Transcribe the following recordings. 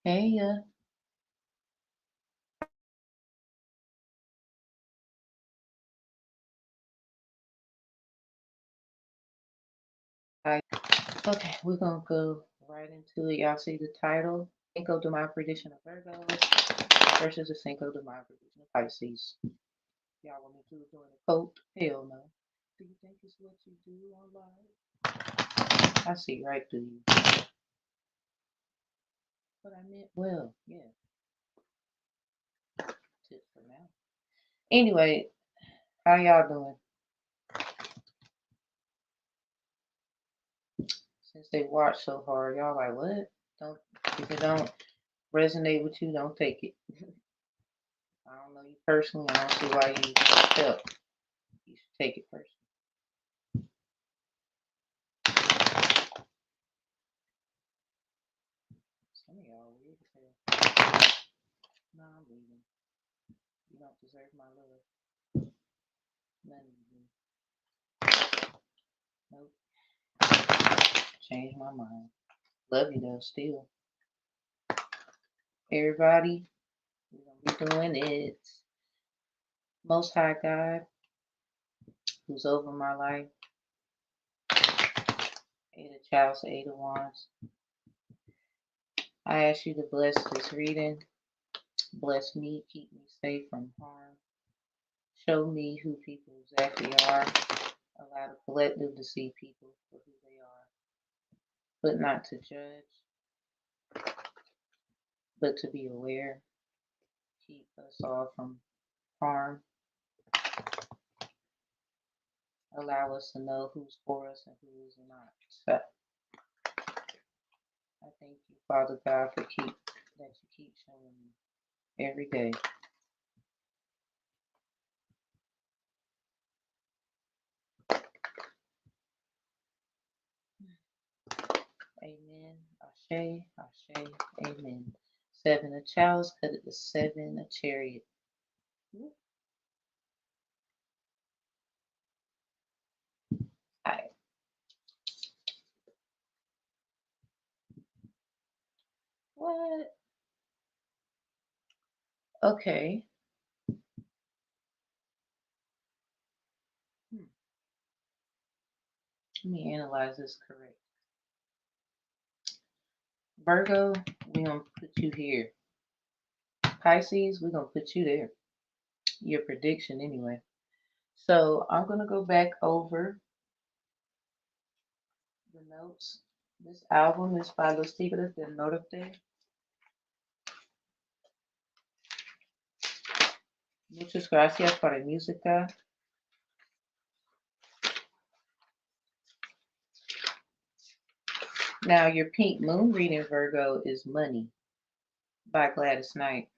Hey, hi. Okay, we're gonna go right into it. Y'all see the title? Cinco de my prediction of Virgos versus the Cinco de my prediction of Pisces. Y'all want me to do it during the quote? Hell no. Do you think it's what you do online? I see right through you. But I meant well, yeah. Tip for now. Anyway, how y'all doing? Since they watch so hard, y'all like what? Don't if it don't resonate with you, don't take it. I don't know you personally. I don't see why you felt you should take it personally. Some of y'all weird as hell. No, I'm leaving. You don't deserve my love. None of you do. Nope. Change my mind. Love you though, still. Everybody, we're gonna be doing it. Most High God, who's over my life. Eight of Chalice, Eight of Wands. I ask you to bless this reading. Bless me, keep me safe from harm. Show me who people exactly are. Allow the collective to see people for who they are, but not to judge, but to be aware. Keep us all from harm. Allow us to know who's for us and who is not. So I thank you, Father God, for that you keep showing me every day. Amen. Ashe, Ashe, Amen. Seven of Chalice, cut it to seven of Chariot. All right. What? Okay. Let me analyze this correct. Virgo, we're going to put you here. Pisces, we're going to put you there. Your prediction, anyway. So I'm going to go back over the notes. This album is by Los Tigres del Norte. Muchas gracias por la música. Now, your pink moon reading, Virgo, is Money by Gladys Knight.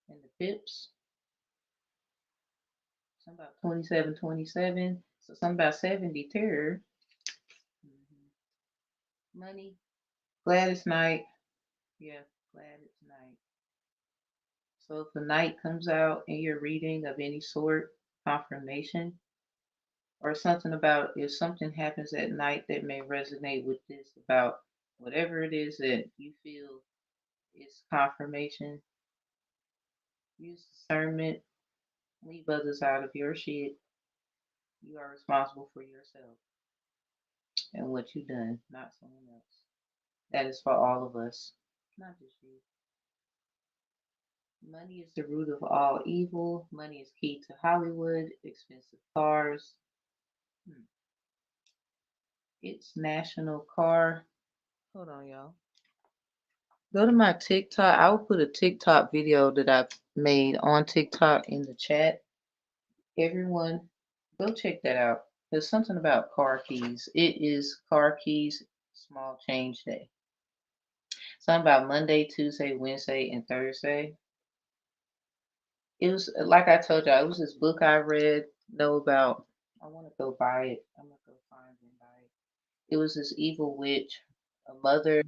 And the pips, something about 2727. So something about 70 terror. Money, Gladys Knight. Yeah, Gladys Knight. So if the night comes out in your reading of any sort, confirmation, or something about if something happens at night that may resonate with this about whatever it is that you feel is confirmation, use discernment, leave others out of your shit. You are responsible for yourself and what you've done, not someone else. That is for all of us, not just you. Money is the root of all evil. Money is key to Hollywood, expensive cars. It's national car. Hold on, y'all. Go to my TikTok. I will put a TikTok video that I've made on TikTok in the chat. Everyone, go check that out. There's something about car keys. It is car keys small change day. Something about Monday, Tuesday, Wednesday, and Thursday. It was like I told you, it was this book I read, know about. I want to go buy it. I'm gonna go find and buy it. It was this evil witch, a mother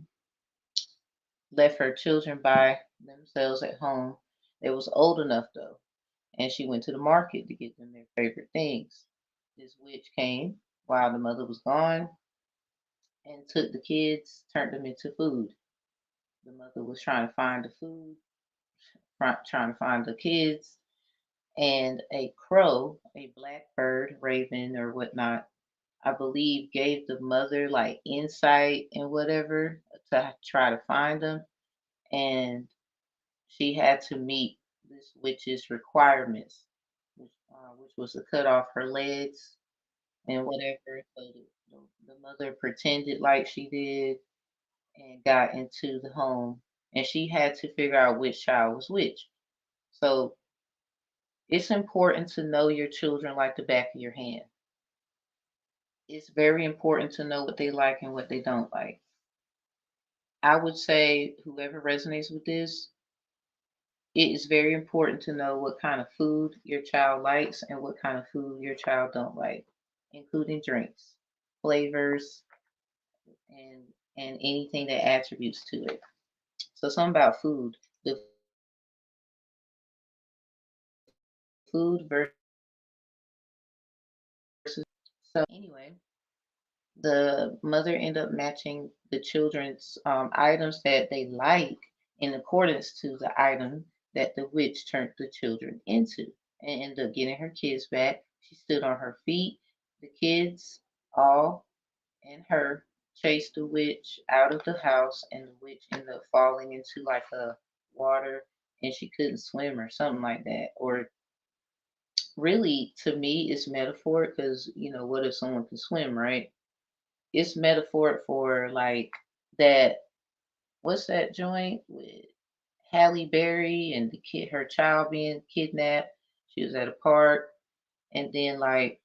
left her children by themselves at home. They was old enough though, and she went to the market to get them their favorite things. This witch came while the mother was gone and took the kids, turned them into food. the mother was trying to find the food, trying to find the kids, and a crow, a blackbird, raven, or whatnot, I believe gave the mother like insight and whatever to try to find them. And she had to meet this witch's requirements, which was to cut off her legs and whatever. So the mother pretended like she did and got into the home, and she had to figure out which child was which. So it's important to know your children like the back of your hand. It's very important to know what they like and what they don't like. I would say whoever resonates with this, it is very important to know what kind of food your child likes and what kind of food your child don't like, including drinks, flavors, and anything that attributes to it. So something about food. The food versus so anyway, the mother ended up matching the children's items that they like in accordance to the item that the witch turned the children into and ended up getting her kids back. She stood on her feet. The kids all and her chased the witch out of the house, and the witch ended up falling into like a water, and she couldn't swim or something like that. Or really, to me, it's metaphor because what if someone can swim, right? It's metaphor for like that. What's that joint with Halle Berry and the kid, her child being kidnapped? She was at a park, and then like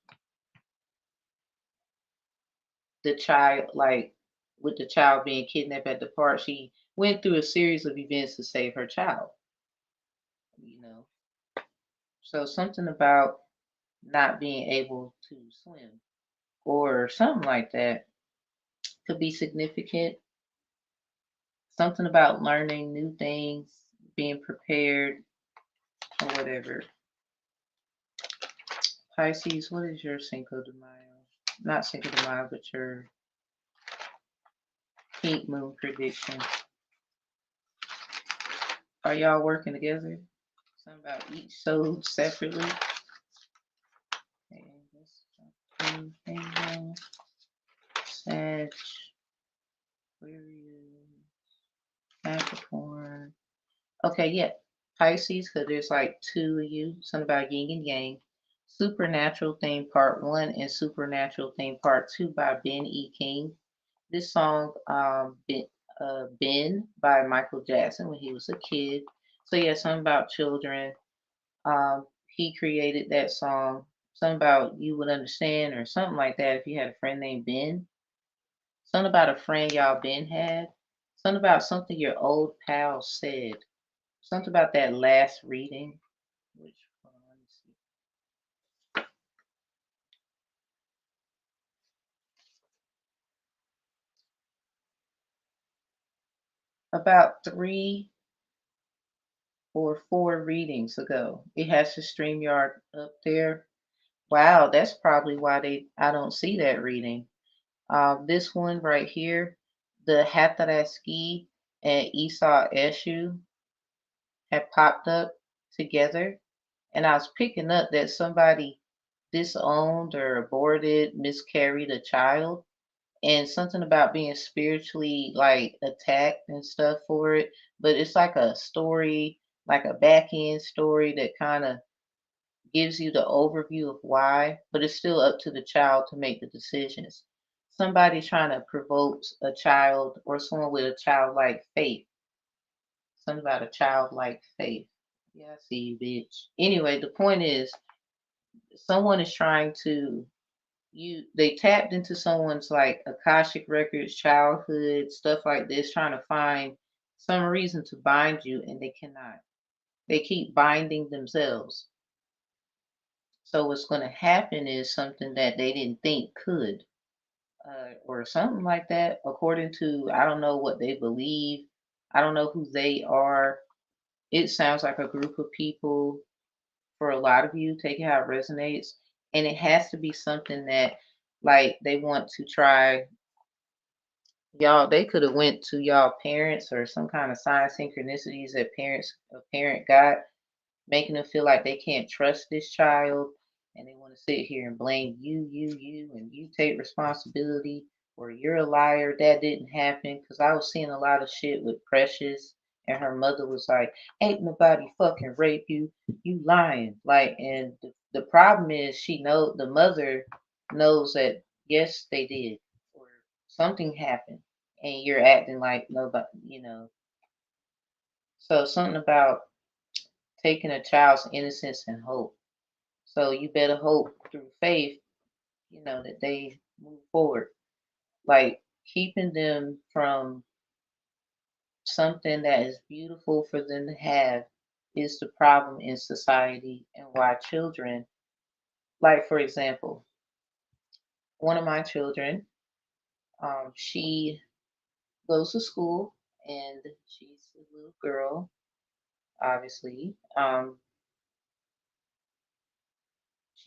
the child, like with the child being kidnapped at the park, she went through a series of events to save her child. You know, so something about not being able to swim or something like that could be significant. Something about learning new things, being prepared, or whatever. Pisces, what is your Cinco de Mayo? Not Cinco de Mayo, but your pink moon prediction. Are y'all working together? Something about each sold separately. Okay, Sag, Aquarius, Capricorn. Okay, yeah. Pisces, because there's like two of you. Something about yin and yang. Supernatural Theme Part 1 and Supernatural Theme Part 2 by Ben E. King. This song, Ben by Michael Jackson when he was a kid. So yeah, something about children. He created that song. Something about you would understand or something like that if you had a friend named Ben. Something about a friend y'all Ben had. Something about something your old pal said. Something about that last reading. Which one? Let me see. About 3 or 4 readings ago. It has the StreamYard up there. Wow, that's probably why I don't see that reading. This one right here, the Hatharaski and Esau Eshu had popped up together, and I was picking up that somebody disowned or aborted, miscarried a child, and something about being spiritually like attacked and stuff for it. But it's like a story, like a back end story that kind of gives you the overview of why, but it's still up to the child to make the decisions. Somebody trying to provoke a child or someone with a childlike faith. Something about a childlike faith. Yeah, I see you, bitch. Anyway, the point is, someone is trying to they tapped into someone's like Akashic records, childhood, stuff like this, trying to find some reason to bind you, and they cannot. They keep binding themselves. So what's going to happen is something that they didn't think could, or something like that. According to, I don't know what they believe. I don't know who they are. It sounds like a group of people for a lot of you. Take it how it resonates, and it has to be something that, like, they want to try Y'all, they could have went to y'all parents or some kind of sign synchronicities that a parent got, making them feel like they can't trust this child and they want to sit here and blame you, and you take responsibility, or you're a liar, that didn't happen. Because I was seeing a lot of shit with Precious, and her mother was like, ain't nobody fucking rape you lying. Like, and the problem is the mother knows that yes, they did, or something happened, and you're acting like nobody. So something about taking a child's innocence and hope. So you better hope through faith, that they move forward. Like keeping them from something that is beautiful for them to have is the problem in society, and why children, like for example, one of my children, she goes to school and she's a little girl, obviously.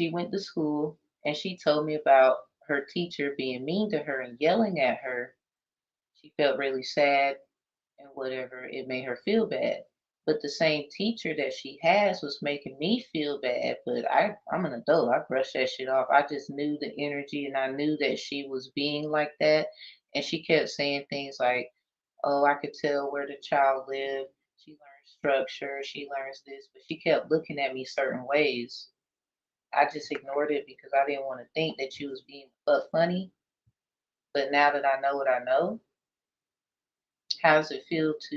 She went to school and she told me about her teacher being mean to her and yelling at her. She felt really sad and whatever. It made her feel bad. But the same teacher that she has was making me feel bad. But I'm an adult. I brushed that shit off. I just knew the energy and I knew that she was being like that. And she kept saying things like, oh, I could tell where the child lived. She learns structure. She learns this. But she kept looking at me certain ways. I just ignored it because I didn't want to think that she was being fuck funny. But now that I know what I know, how does it feel to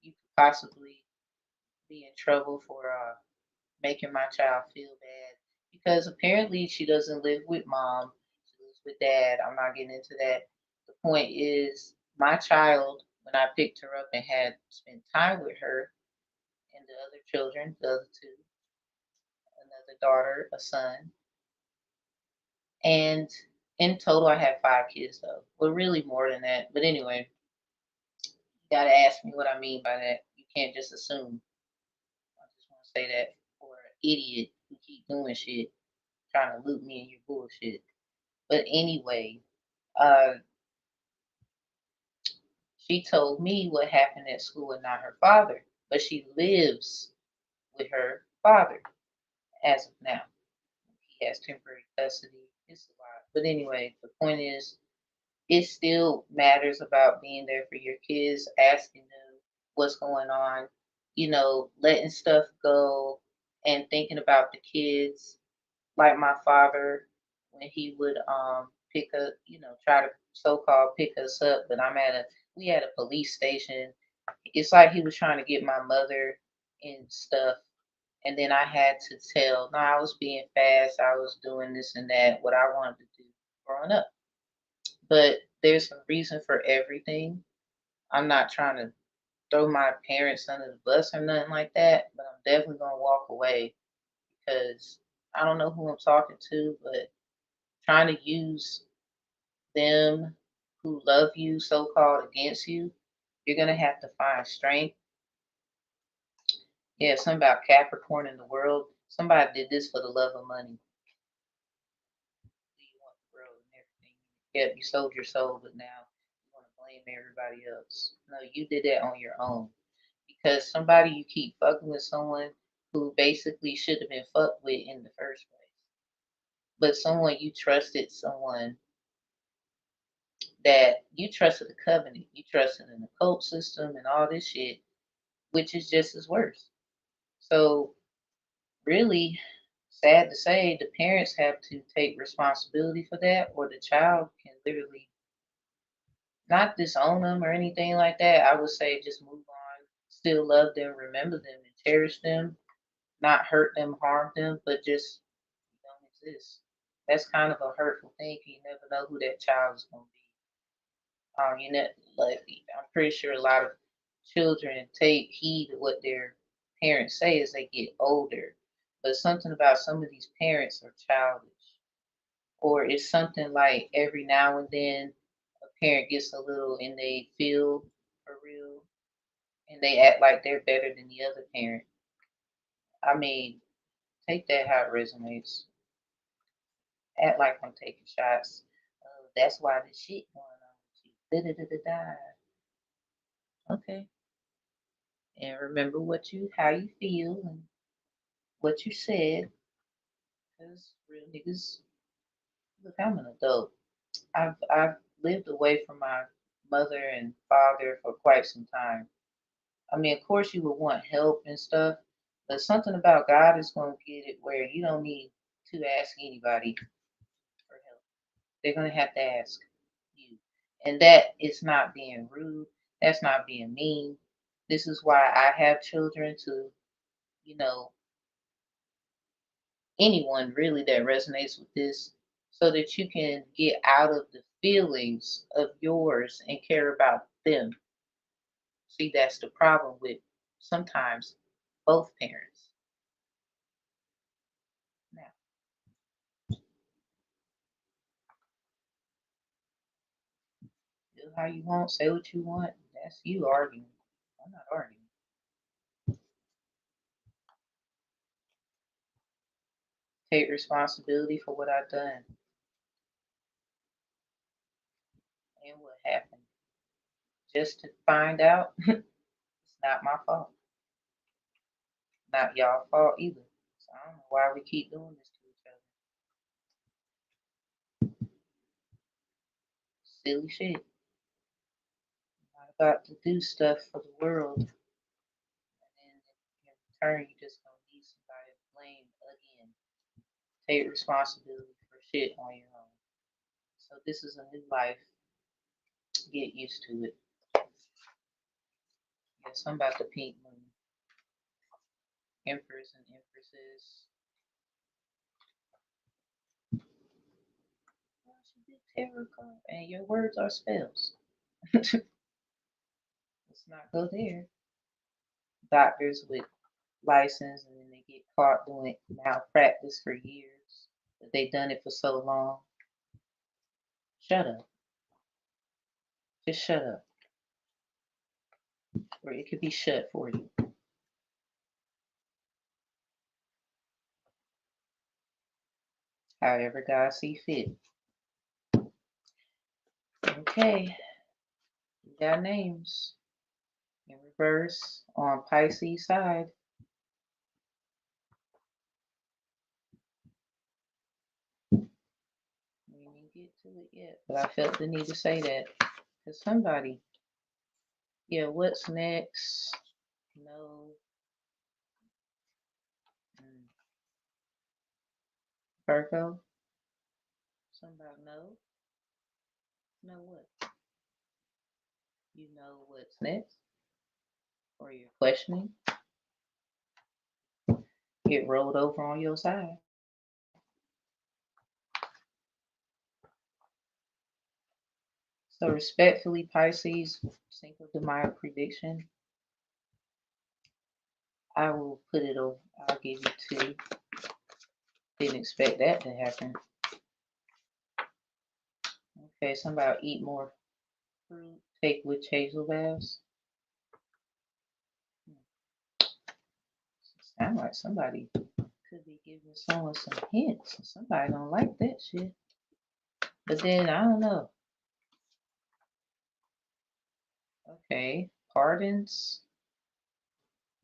you could possibly be in trouble for making my child feel bad? Because apparently she doesn't live with mom, she lives with dad. I'm not getting into that. The point is, my child, when I picked her up and had spent time with her and the other children, the other two, another daughter, a son, and in total I had 5 kids though. Well, really more than that. But anyway, you gotta ask me what I mean by that. You can't just assume. I just want to say that for an idiot who keep doing shit, trying to loop me in your bullshit. But anyway, uh, she told me what happened at school and not her father. But she lives with her father as of now. He has temporary custody. It's a lot. But anyway, the point is, it still matters about being there for your kids, asking them what's going on, letting stuff go and thinking about the kids. Like my father, when he would pick up, try to so called pick us up, but we had a police station. It's like he was trying to get my mother and stuff. And then I had to tell, no, I was being fast, I was doing this and that, what I wanted to do growing up. But there's a reason for everything. I'm not trying to throw my parents under the bus or nothing like that, but I'm definitely gonna walk away because I don't know who I'm talking to, but trying to use them who love you so called against you, you're gonna have to find strength. Yeah, something about Capricorn in the world. Somebody did this for the love of money. You want the world and everything. Yep, you sold your soul, but now you want to blame everybody else. No, you did that on your own. Because somebody you keep fucking with someone who basically should have been fucked with in the first place. But someone you trusted, someone that you trusted the covenant, you trusted in the cult system and all this shit, which is just as worse. So really, sad to say, the parents have to take responsibility for that, or the child can literally not disown them or anything like that. I would say just move on, still love them, remember them, and cherish them, not hurt them, harm them, but just don't exist. That's kind of a hurtful thing. You never know who that child is going to be. Like I'm pretty sure a lot of children take heed of what their parents say as they get older, but something about some of these parents are childish, or it's something like every now and then a parent gets a little and they feel for real, and they act like they're better than the other parent. I mean, take that how it resonates. Act like I'm taking shots. That's why this shit going on with you. Da da da da da. Okay. And remember how you feel and what you said. Because real niggas, look, I'm an adult. I've lived away from my mother and father for quite some time. I mean, of course, you would want help and stuff, but something about God is going to get it where you don't need to ask anybody for help. They're going to have to ask you. And that is not being rude. That's not being mean. This is why I have children to, you know, anyone really that resonates with this, so that you can get out of the feelings of yours and care about them. See, that's the problem with sometimes both parents. Now, do how you want, say what you want. That's you arguing. I'm not arguing. Take responsibility for what I've done and what happened. Just to find out it's not my fault. Not y'all fault either. So I don't know why we keep doing this to each other. Silly shit. Not about to do stuff for the world, and then in return you just gonna need somebody to blame again. Take responsibility for shit on your own. So this is a new life. Get used to it. Yes, I'm about the pink moon. Emperors and empresses. Oh, she did tarot card. And your words are spells. Let's not go there. Doctors with license and then they get caught doing malpractice for years. But they done it for so long. Shut up. Just shut up. Or it could be shut for you. However God see fit. Okay. We got names. In reverse on Pisces side. We didn't get to it yet, but I felt the need to say that. Because somebody, yeah, what's next? No. Mm. Virgo? Somebody know? Know what? You know what's next? Or you're questioning? Get rolled over on your side. So respectfully, Pisces, Cinco de Mayo prediction. I will put it over. I'll give you two. Didn't expect that to happen. Okay, somebody eat more fruit. Take witch hazel baths. Sound like somebody could be giving someone some hints. Somebody don't like that shit. But then I don't know. Okay, pardons,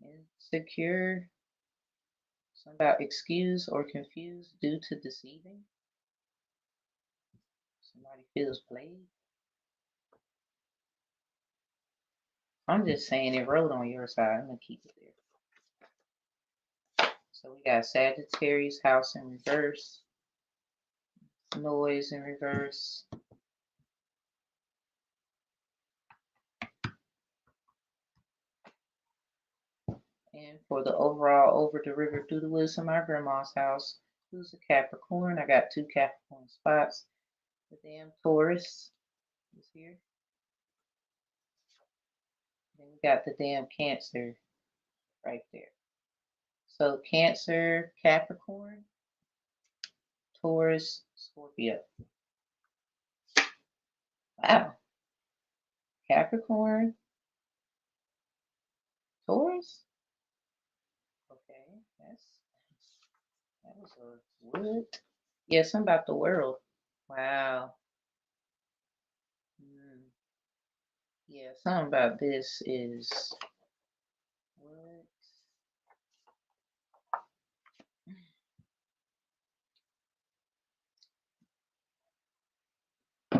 insecure, something about excuse or confused due to deceiving. Somebody feels played. I'm just saying it wrote on your side. I'm gonna keep it there. So we got Sagittarius house in reverse, noise in reverse. And for the overall over the river through the woods of my grandma's house, who's a Capricorn. I got two Capricorn spots. The damn Taurus is here. Then we got the damn Cancer right there. So Cancer, Capricorn, Taurus, Scorpio. Wow. Capricorn, Taurus. Okay, that was a what? Yeah, something about the world. Wow. Mm. Yeah, something about this is what?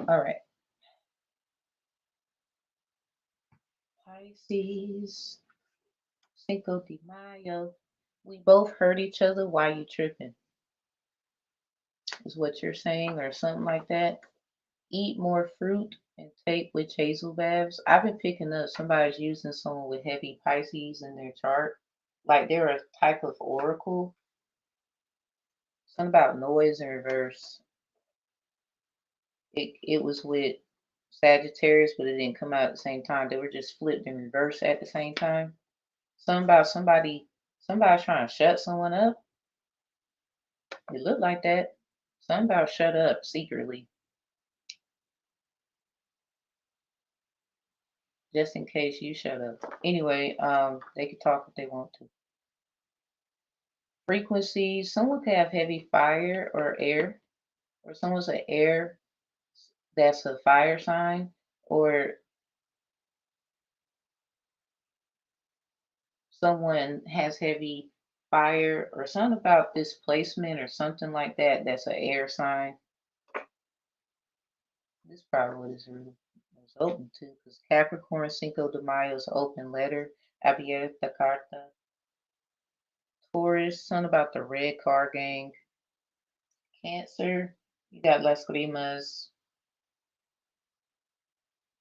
All right. Pisces, Cinco de Mayo. We both hurt each other. Why you tripping? Is what you're saying, or something like that. Eat more fruit and take witch hazel baths. I've been picking up somebody's using someone with heavy Pisces in their chart. Like they're a type of oracle. Something about noise in reverse. It was with Sagittarius, but it didn't come out at the same time. They were just flipped in reverse at the same time. Something about somebody trying to shut someone up. It looked like that. Something about shut up secretly, just in case you shut up. Anyway, they could talk if they want to. Frequencies. Someone could have heavy fire or air, or someone's an air that's a fire sign, or someone has heavy fire, or something about displacement or something like that. That's an air sign. This probably what it's really was open to, because Capricorn Cinco de Mayo is open letter. Abierta carta. Taurus, something about the red car gang. Cancer, you got Las Grimas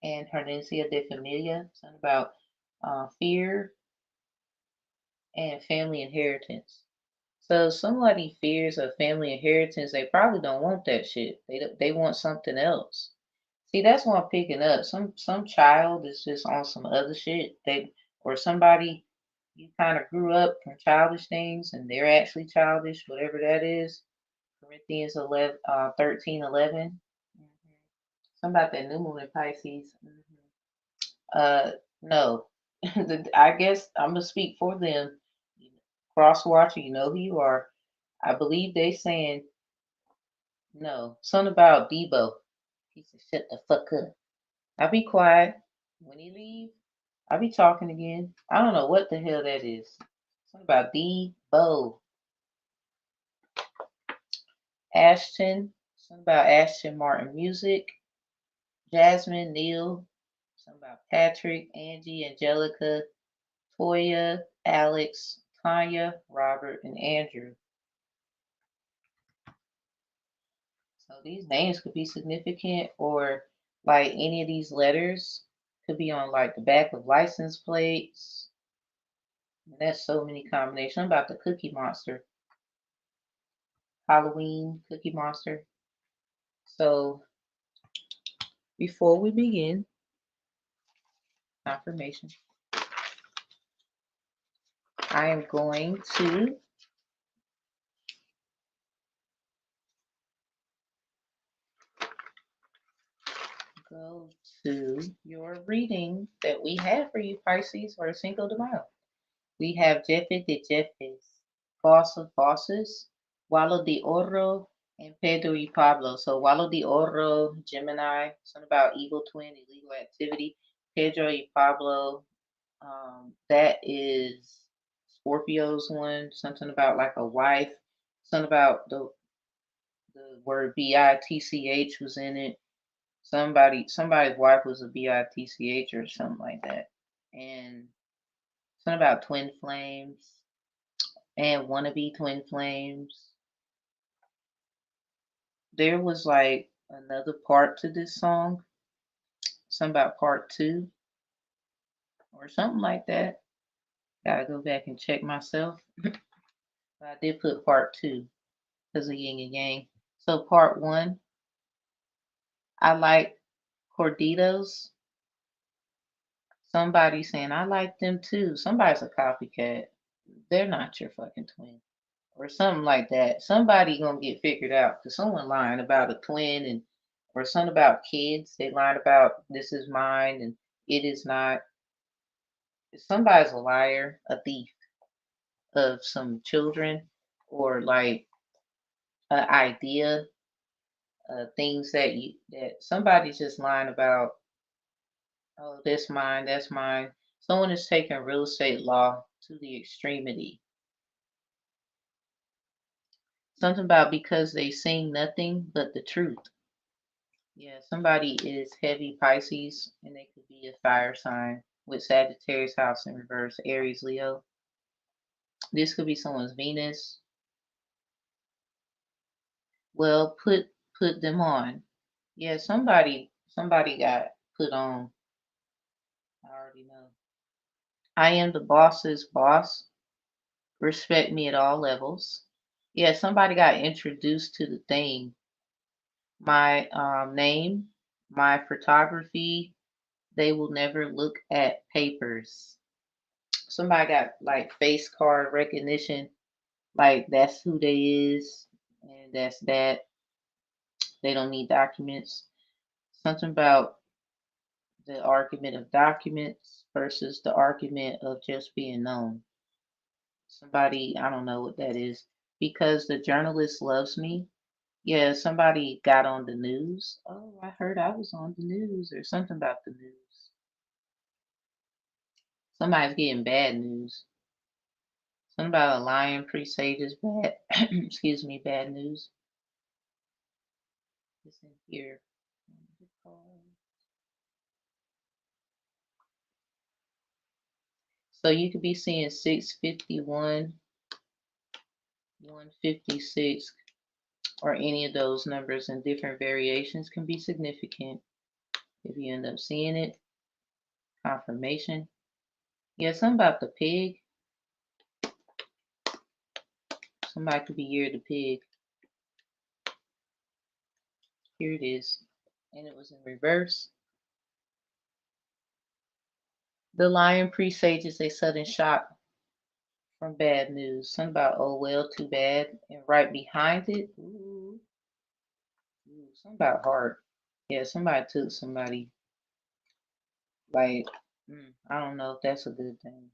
and Hernencia de Familia, something about fear and family inheritance. So somebody fears a family inheritance, they probably don't want that shit. They want something else. See, that's what I'm picking up. Some child is just on some other shit. They or somebody you kind of grew up from childish things and they're actually childish, whatever that is. Corinthians 11, 13:11. Mhm. Something about that new moon in Pisces. No, I guess I'm gonna speak for them. Cross watcher, you know who you are. I believe they saying no. Something about Debo. He said, "Shut the fuck up." I'll be quiet. When he leave, I'll be talking again. I don't know what the hell that is. Something about Debo. Ashton. Something about Ashton Martin music. Jasmine, Neil. Something about Patrick, Angie, Angelica, Toya, Alex, Tanya, Robert, and Andrew. So these names could be significant, or like any of these letters could be on like the back of license plates. And that's so many combinations. I'm about the Cookie Monster, Halloween Cookie Monster. So before we begin, confirmation, I am going to go to your reading that we have for you, Pisces, for Cinco de Mayo. We have Jefe de Jefes, Boss of Bosses, Wallo de Oro, and Pedro y Pablo. So Wallo de Oro, Gemini, something about evil twin, illegal activity. Pedro y Pablo, that is Scorpio's one, something about like a wife, something about the word bitch was in it. Somebody's wife was a bitch or something like that. And something about twin flames and wannabe twin flames. There was like another part to this song, something about part two or something like that. Gotta go back and check myself. But I did put part two because of yin and yang. So part one, I like Corditos. Somebody saying I like them too. Somebody's a copycat. They're not your fucking twin. Or something like that. Somebody gonna get figured out because someone lying about a twin and or something about kids. They lied about this is mine and it is not. Somebody's a liar, a thief of some children, or like an idea, things that somebody's just lying about Oh, that's mine. That's mine. Someone is taking real estate law to the extremity. Something about because they sing nothing but the truth. Yeah, somebody is heavy Pisces and they could be a fire sign with Sagittarius house in reverse, Aries, Leo. This could be someone's Venus. Well, put them on. Yeah, somebody got put on. I already know. I am the boss's boss. Respect me at all levels. Yeah, somebody got introduced to the thing. My name, my photography, they will never look at papers. Somebody got like face card recognition, like that's who they is, and that's that. They don't need documents. Something about the argument of documents versus the argument of just being known. Somebody, I don't know what that is. Because the journalist loves me. Yeah, somebody got on the news. Oh, I heard I was on the news or something about the news. Somebody's getting bad news. Something about a lion presages bad, excuse me, bad news. It's in here. So you could be seeing 651, 156, or any of those numbers in different variations can be significant if you end up seeing it. Confirmation. Yeah, something about the pig. Somebody could be year the pig. Here it is. And it was in reverse. The lion presages a sudden shock from bad news. Something about, oh well, too bad. And right behind it, something about heart. Yeah, somebody took somebody. Like, I don't know if that's a good thing.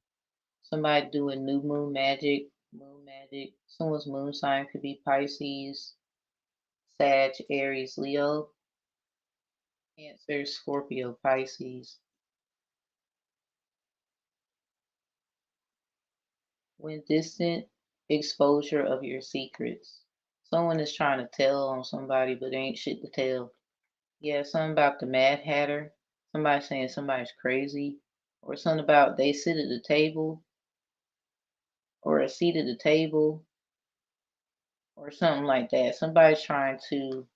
Somebody doing new moon magic, moon magic. Someone's moon sign could be Pisces, Sag, Aries, Leo, Cancer, Scorpio, Pisces. When distant, exposure of your secrets. Someone is trying to tell on somebody, but ain't shit to tell. Yeah, something about the Mad Hatter. Somebody saying somebody's crazy. Or something about they sit at the table, or a seat at the table, or something like that. Somebody's trying to,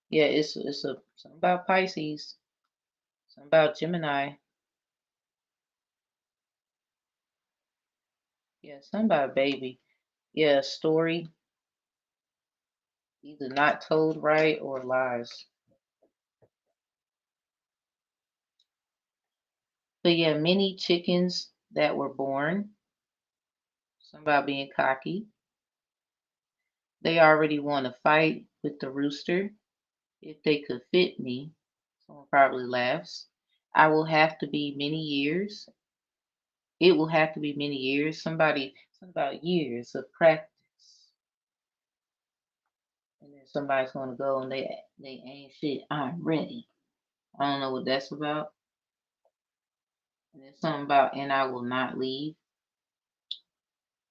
yeah, it's a something about Pisces, something about Gemini. Yeah, something about baby. Yeah, story, either not told right or lies. But yeah, many chickens that were born, something about being cocky. They already want to fight with the rooster. If they could fit me, someone probably laughs. I will have to be many years. It will have to be many years. Something about years of practice. And then somebody's gonna go and they ain't shit. I'm ready. I don't know what that's about. And then something about and I will not leave.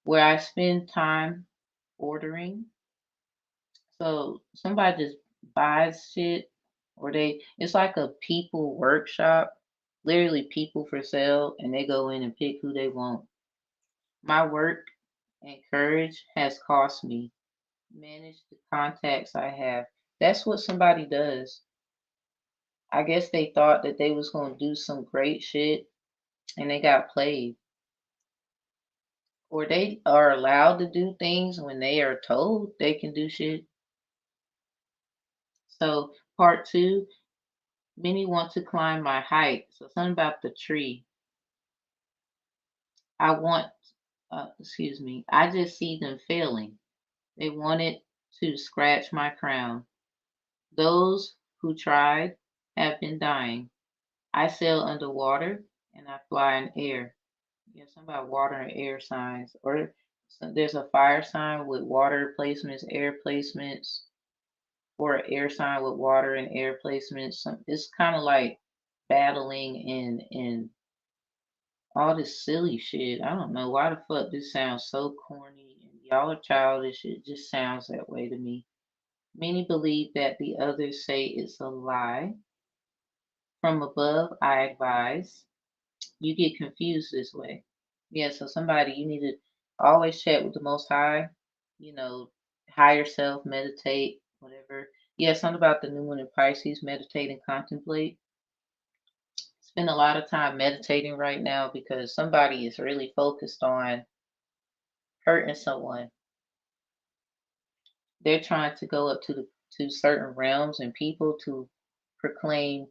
Where I spend time ordering. So somebody just buys shit or it's like a people workshop, literally people for sale, and they go in and pick who they want. My work and courage has cost me. Manage the contacts I have. That's what somebody does. I guess they thought that they was gonna do some great shit and they got played. Or they are allowed to do things when they are told they can do shit. So part two, many want to climb my height. So something about the tree. I want, excuse me, I just see them failing. They wanted to scratch my crown. Those who tried have been dying. I sail underwater and I fly in air. Yeah, something about water and air signs. Or there's a fire sign with water placements, air placements, or an air sign with water and air placements. It's kind of like battling and all this silly shit. I don't know why the fuck this sounds so corny and y'all are childish. It just sounds that way to me. Many believe that the others say it's a lie. From above, I advise. You get confused this way. Yeah, so somebody, you need to always chat with the Most High, you know, higher self, meditate, whatever. Yeah, something about the new one in Pisces, meditate and contemplate. Spend a lot of time meditating right now because somebody is really focused on hurting someone. They're trying to go up to certain realms and people to proclaim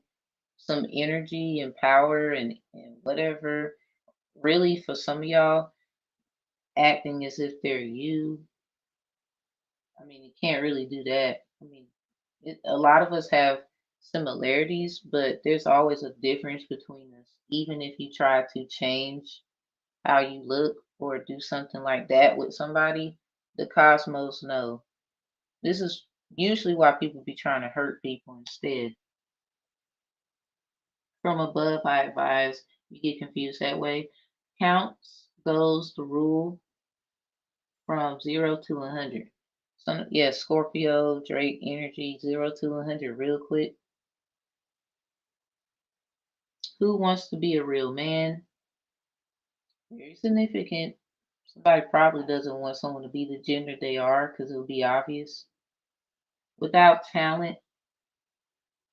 some energy and power and whatever. Really, for some of y'all, acting as if they're you. I mean, you can't really do that. I mean, a lot of us have similarities, but there's always a difference between us. Even if you try to change how you look or do something like that with somebody, the cosmos know. This is usually why people be trying to hurt people instead. From above, I advise you get confused that way. Counts goes the rule from 0 to 100. Some yeah, Scorpio, Drake energy, 0 to 100 real quick. Who wants to be a real man? Very significant. Somebody probably doesn't want someone to be the gender they are because it would be obvious. Without talent,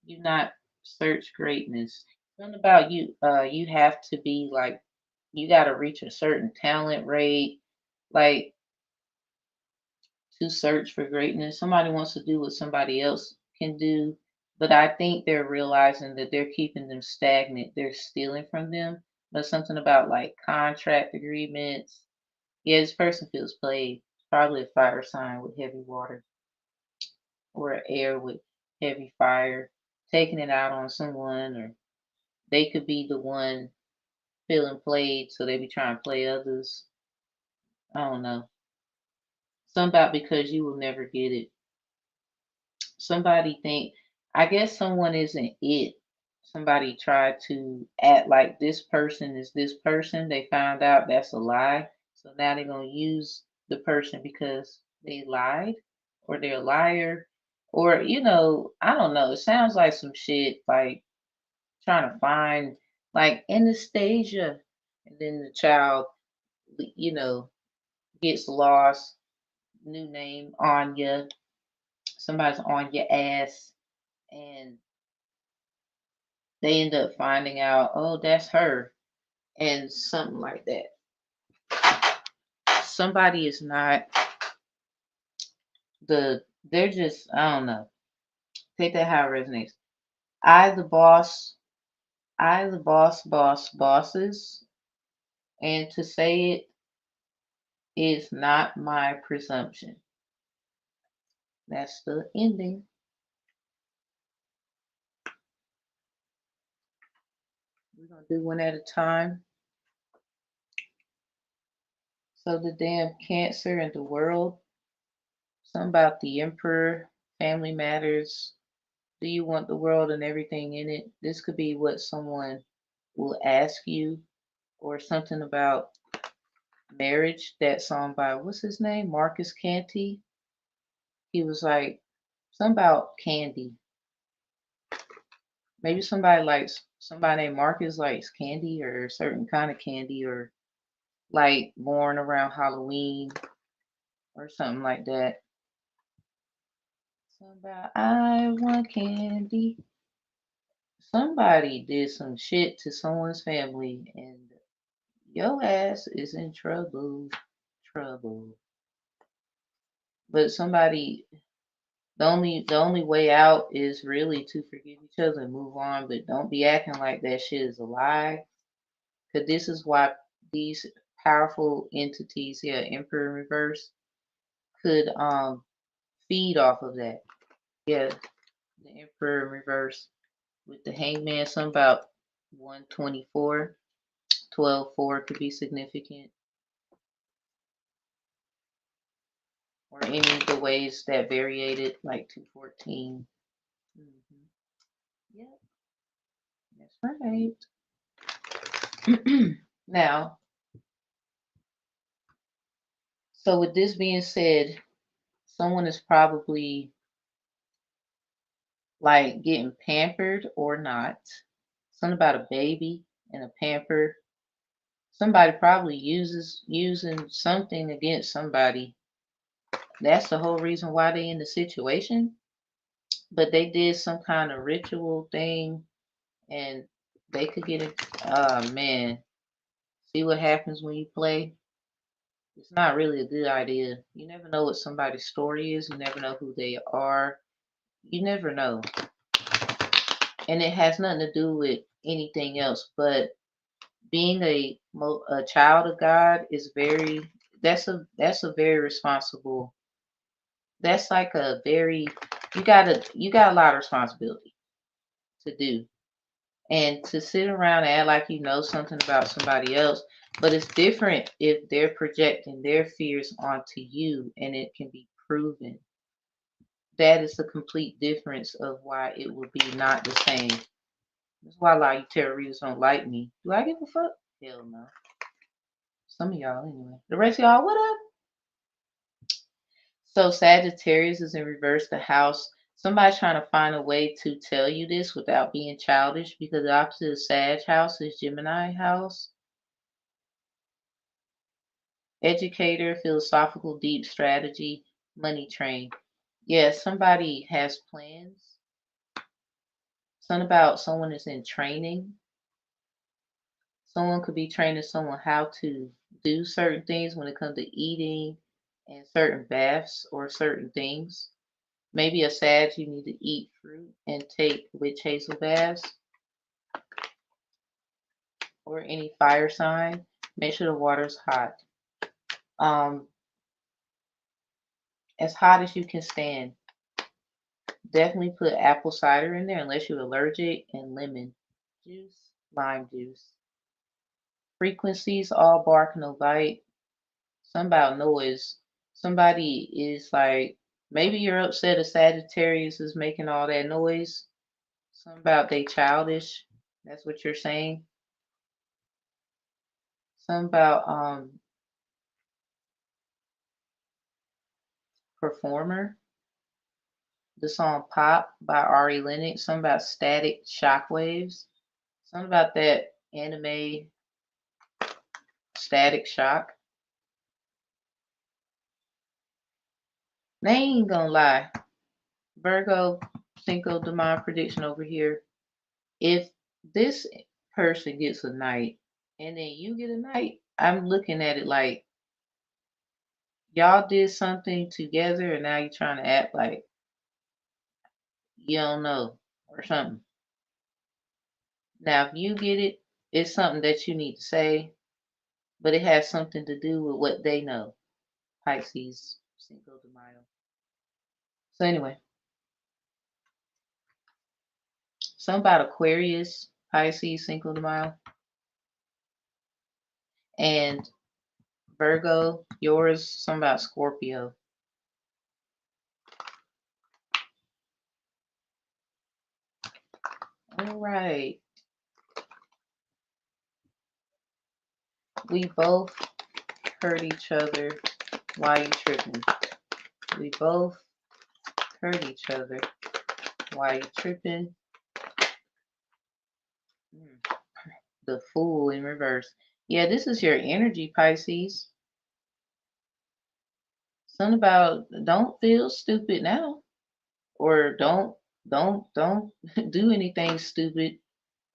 you not search greatness. Something about you, you have to be like, you got to reach a certain talent rate, like to search for greatness. Somebody wants to do what somebody else can do, but I think they're realizing that they're keeping them stagnant. They're stealing from them. But something about like contract agreements. Yeah, this person feels played. Probably a fire sign with heavy water or air with heavy fire, taking it out on someone, or they could be the one feeling played, so they be trying to play others. I don't know. Something about because you will never get it. Somebody think, I guess someone isn't it. Somebody tried to act like this person is this person. They found out that's a lie. So now they're going to use the person because they lied or they're a liar. Or, I don't know. It sounds like some shit like trying to find like Anastasia. And then the child, you know, gets lost. New name, Anya. Somebody's on your ass. And they end up finding out, oh, that's her, and something like that. Somebody is not they're just, I don't know. Take that how it resonates. I, the boss, bosses, and to say it is not my presumption. That's the ending. We're going to do one at a time. So the damn Cancer in the world, something about the Emperor, family matters. Do you want the world and everything in it? This could be what someone will ask you, or something about marriage. That song by, what's his name? Marcus Canty. He was like, something about candy. Maybe somebody named Marcus likes candy or a certain kind of candy, or like born around Halloween or something like that. Something about I want candy. Somebody did some shit to someone's family and your ass is in trouble. Trouble. But somebody, the only way out is really to forgive each other and move on, but don't be acting like that shit is a lie. Cause this is why these powerful entities here, Emperor in reverse, could feed off of that. Yeah, the Emperor in reverse with the hangman, something about 124, 12-4 could be significant. Or any of the ways that variated, like 214. Mm-hmm. Yep. That's right. Now, so with this being said, someone is probably like getting pampered or not. Something about a baby and a pamper. Somebody probably using something against somebody. That's the whole reason why they in the situation. But they did some kind of ritual thing and they could get it. Oh man. See what happens when you play? It's not really a good idea. You never know what somebody's story is. You never know who they are. You never know. And it has nothing to do with anything else. But being a child of God is very that's a very responsible. That's like a very you got a lot of responsibility to do. And to sit around and act like you know something about somebody else, but it's different if they're projecting their fears onto you and it can be proven. That is the complete difference of why it would be not the same. That's why a lot of you tarot readers don't like me. Do I give a fuck? Hell no. Some of y'all anyway. The rest of y'all, what up? So Sagittarius is in reverse the house. Somebody's trying to find a way to tell you this without being childish because the opposite of Sag house is Gemini house. Educator, philosophical, deep strategy, money train. Yeah, somebody has plans. Something about someone is in training. Someone could be training someone how to do certain things when it comes to eating and certain baths or certain things. Maybe a Sag, you need to eat fruit and take witch hazel baths or any fire sign. Make sure the water's hot. Um, as hot as you can stand. Definitely put apple cider in there unless you're allergic, and lemon juice, lime juice. Frequencies, all bark, no bite. Something about noise. Somebody is like, maybe you're upset a Sagittarius is making all that noise. Something about they childish. That's what you're saying. Something about performer. The song Pop by Ari Lennox. Something about static shockwaves. Something about that anime Static Shock. They ain't gonna lie. Virgo Cinco Demand prediction over here. If this person gets a night and then you get a night, I'm looking at it like y'all did something together and now you're trying to act like you don't know or something. Now, if you get it, it's something that you need to say, but it has something to do with what they know. Pisces Cinco de Mayo. So anyway, something about Aquarius, Pisces Cinco de Mayo, and Virgo, yours, something about Scorpio. All right. We both hurt each other while you tripping. We both hurt each other while you tripping. The Fool in reverse. Yeah, this is your energy, Pisces. Something about don't feel stupid now. Or don't do anything stupid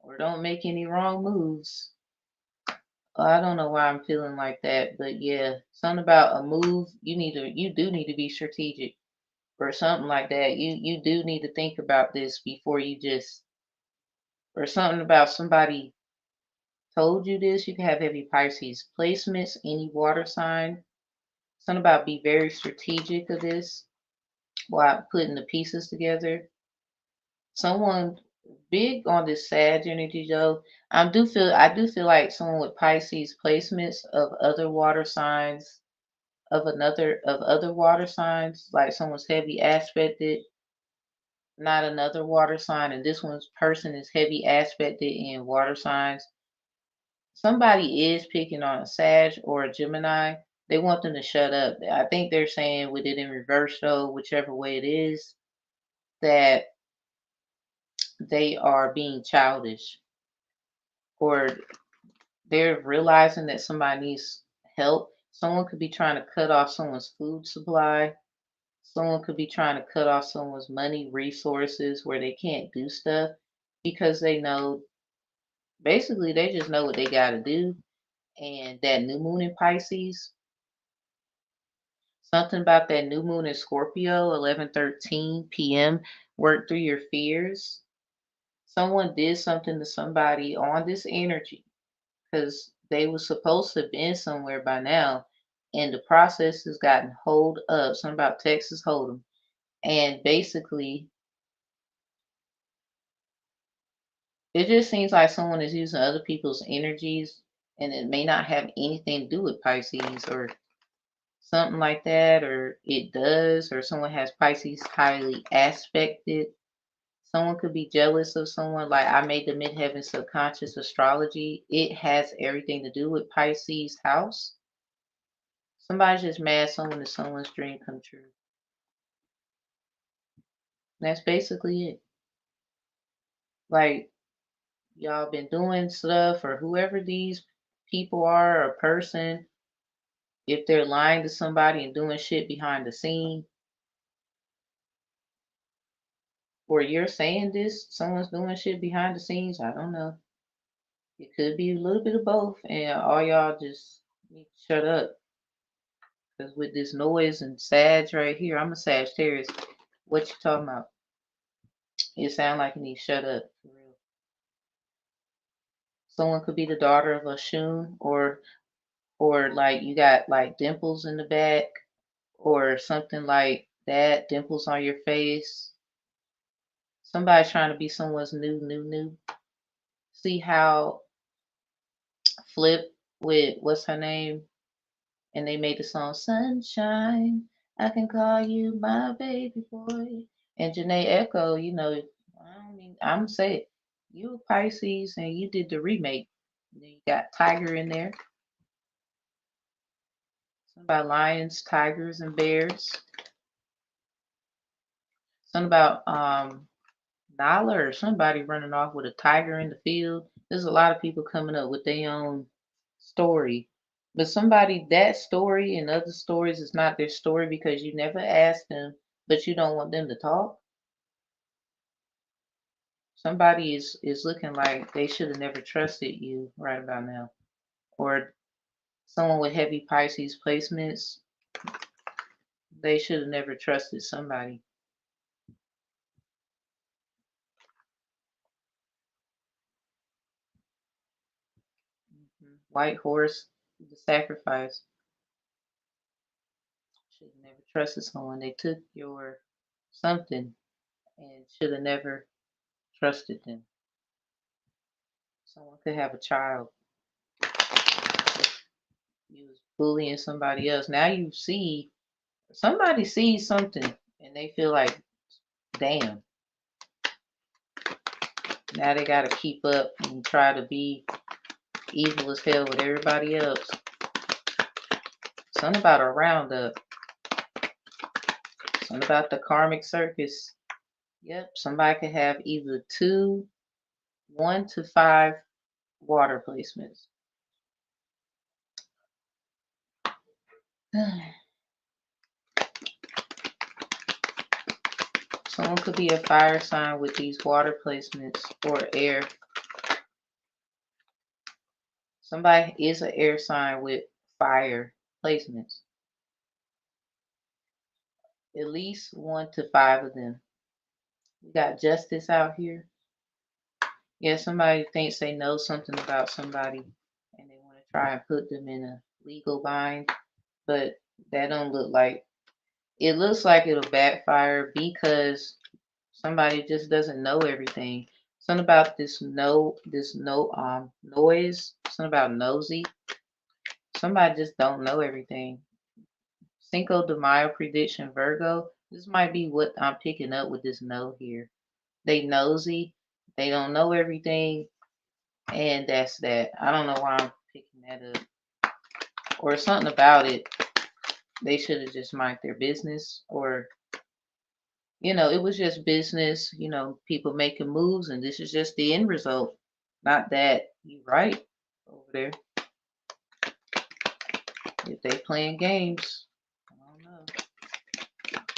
or don't make any wrong moves. I don't know why I'm feeling like that, but yeah, something about a move. You do need to be strategic or something like that. You do need to think about this before you just or something about somebody told you this. You can have heavy Pisces placements, any water sign. Something about be very strategic of this while putting the pieces together. Someone big on this Sag energy though. I do feel like someone with Pisces placements of other water signs of other water signs, like someone's heavy aspected. not another water sign, and this one's person is heavy aspected in water signs. Somebody is picking on a Sag or a Gemini. They want them to shut up. I think they're saying with it in reverse though, whichever way it is, that they are being childish or they're realizing that somebody needs help. Someone could be trying to cut off someone's food supply. Someone could be trying to cut off someone's money, resources where they can't do stuff because they know, basically, they just know what they got to do. And that new moon in Pisces, something about that new moon in Scorpio, 11:13 p.m., work through your fears. Someone did something to somebody on this energy because they were supposed to have been somewhere by now, and the process has gotten hold up. Something about Texas Hold'em, and basically, it just seems like someone is using other people's energies, and it may not have anything to do with Pisces or something like that, or it does, or someone has Pisces highly aspected. Someone could be jealous of someone. Like I made the midheaven subconscious astrology. It has everything to do with Pisces house. Somebody's just mad someone is someone's dream come true. That's basically it. Like y'all been doing stuff, or whoever these people are, or person, if they're lying to somebody and doing shit behind the scene, or you're saying this, someone's doing shit behind the scenes, I don't know. It could be a little bit of both, and all y'all just need to shut up. Because with this noise and Sag right here, I'm a Sagittarius. What you talking about? It sound like you need to shut up. For real. Someone could be the daughter of a Shun, or like you got like dimples in the back, or something like that, dimples on your face. Somebody's trying to be someone's new. See how Flip with what's her name? And they made the song Sunshine. I can call you my baby boy. And Janae Echo, I'm saying you a Pisces and you did the remake. Then you got Tiger in there. Something about lions, tigers, and bears. Something about Nala or somebody running off with a tiger in the field. There's a lot of people coming up with their own story. But somebody, that story and other stories is not their story because you never asked them, but you don't want them to talk. Somebody is looking like they should have never trusted you right about now. Or someone with heavy Pisces placements, they should have never trusted somebody. White horse, the sacrifice. Should have never trusted someone. They took your something and should have never trusted them. Someone could have a child. You was bullying somebody else. Now you see somebody sees something and they feel like, damn. Now they gotta keep up and try to be evil as hell with everybody else. Something about a roundup. Something about the karmic circus. Yep, somebody could have either 1 to 5 water placements. Someone could be a fire sign with these water placements or air. Somebody is an air sign with fire placements. At least 1 to 5 of them. We got justice out here. Yeah, somebody thinks they know something about somebody and they want to try and put them in a legal bind, but that don't look like it. Looks like it'll backfire because somebody just doesn't know everything. Something about this noise, something about nosy. Somebody just don't know everything. Cinco de Mayo prediction, Virgo. This might be what I'm picking up with this no here. They nosy. They don't know everything. And that's that. I don't know why I'm picking that up. Or something about it. They should have just minded their business. Or, it was just business. People making moves. And this is just the end result. Not that you right over there. If they playing games, I don't know.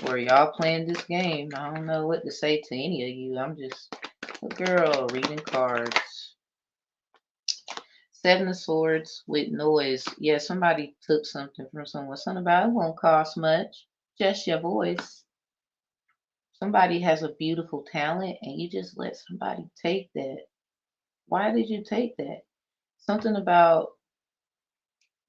Or y'all playing this game, I don't know what to say to any of you. I'm just a girl reading cards. Seven of Swords with noise. Yeah, somebody took something from someone. Something about it won't cost much. Just your voice. Somebody has a beautiful talent and you just let somebody take that. Why did you take that? Something about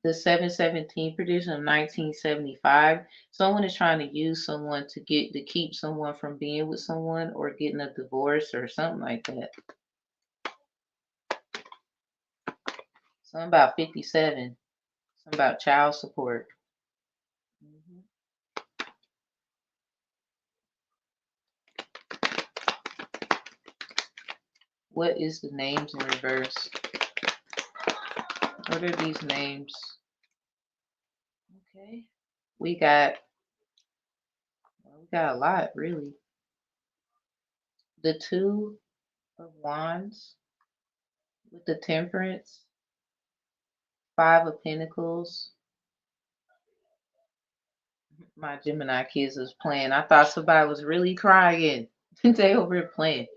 the 717 prediction of 1975. Someone is trying to use someone to keep someone from being with someone or getting a divorce or something like that. Something about 57. Something about child support. Mhm. What is the names in reverse? What are these names? Okay. We got a lot really. The Two of Wands with the Temperance, Five of Pentacles. My Gemini kids was playing. I thought somebody was really crying. They over here playing.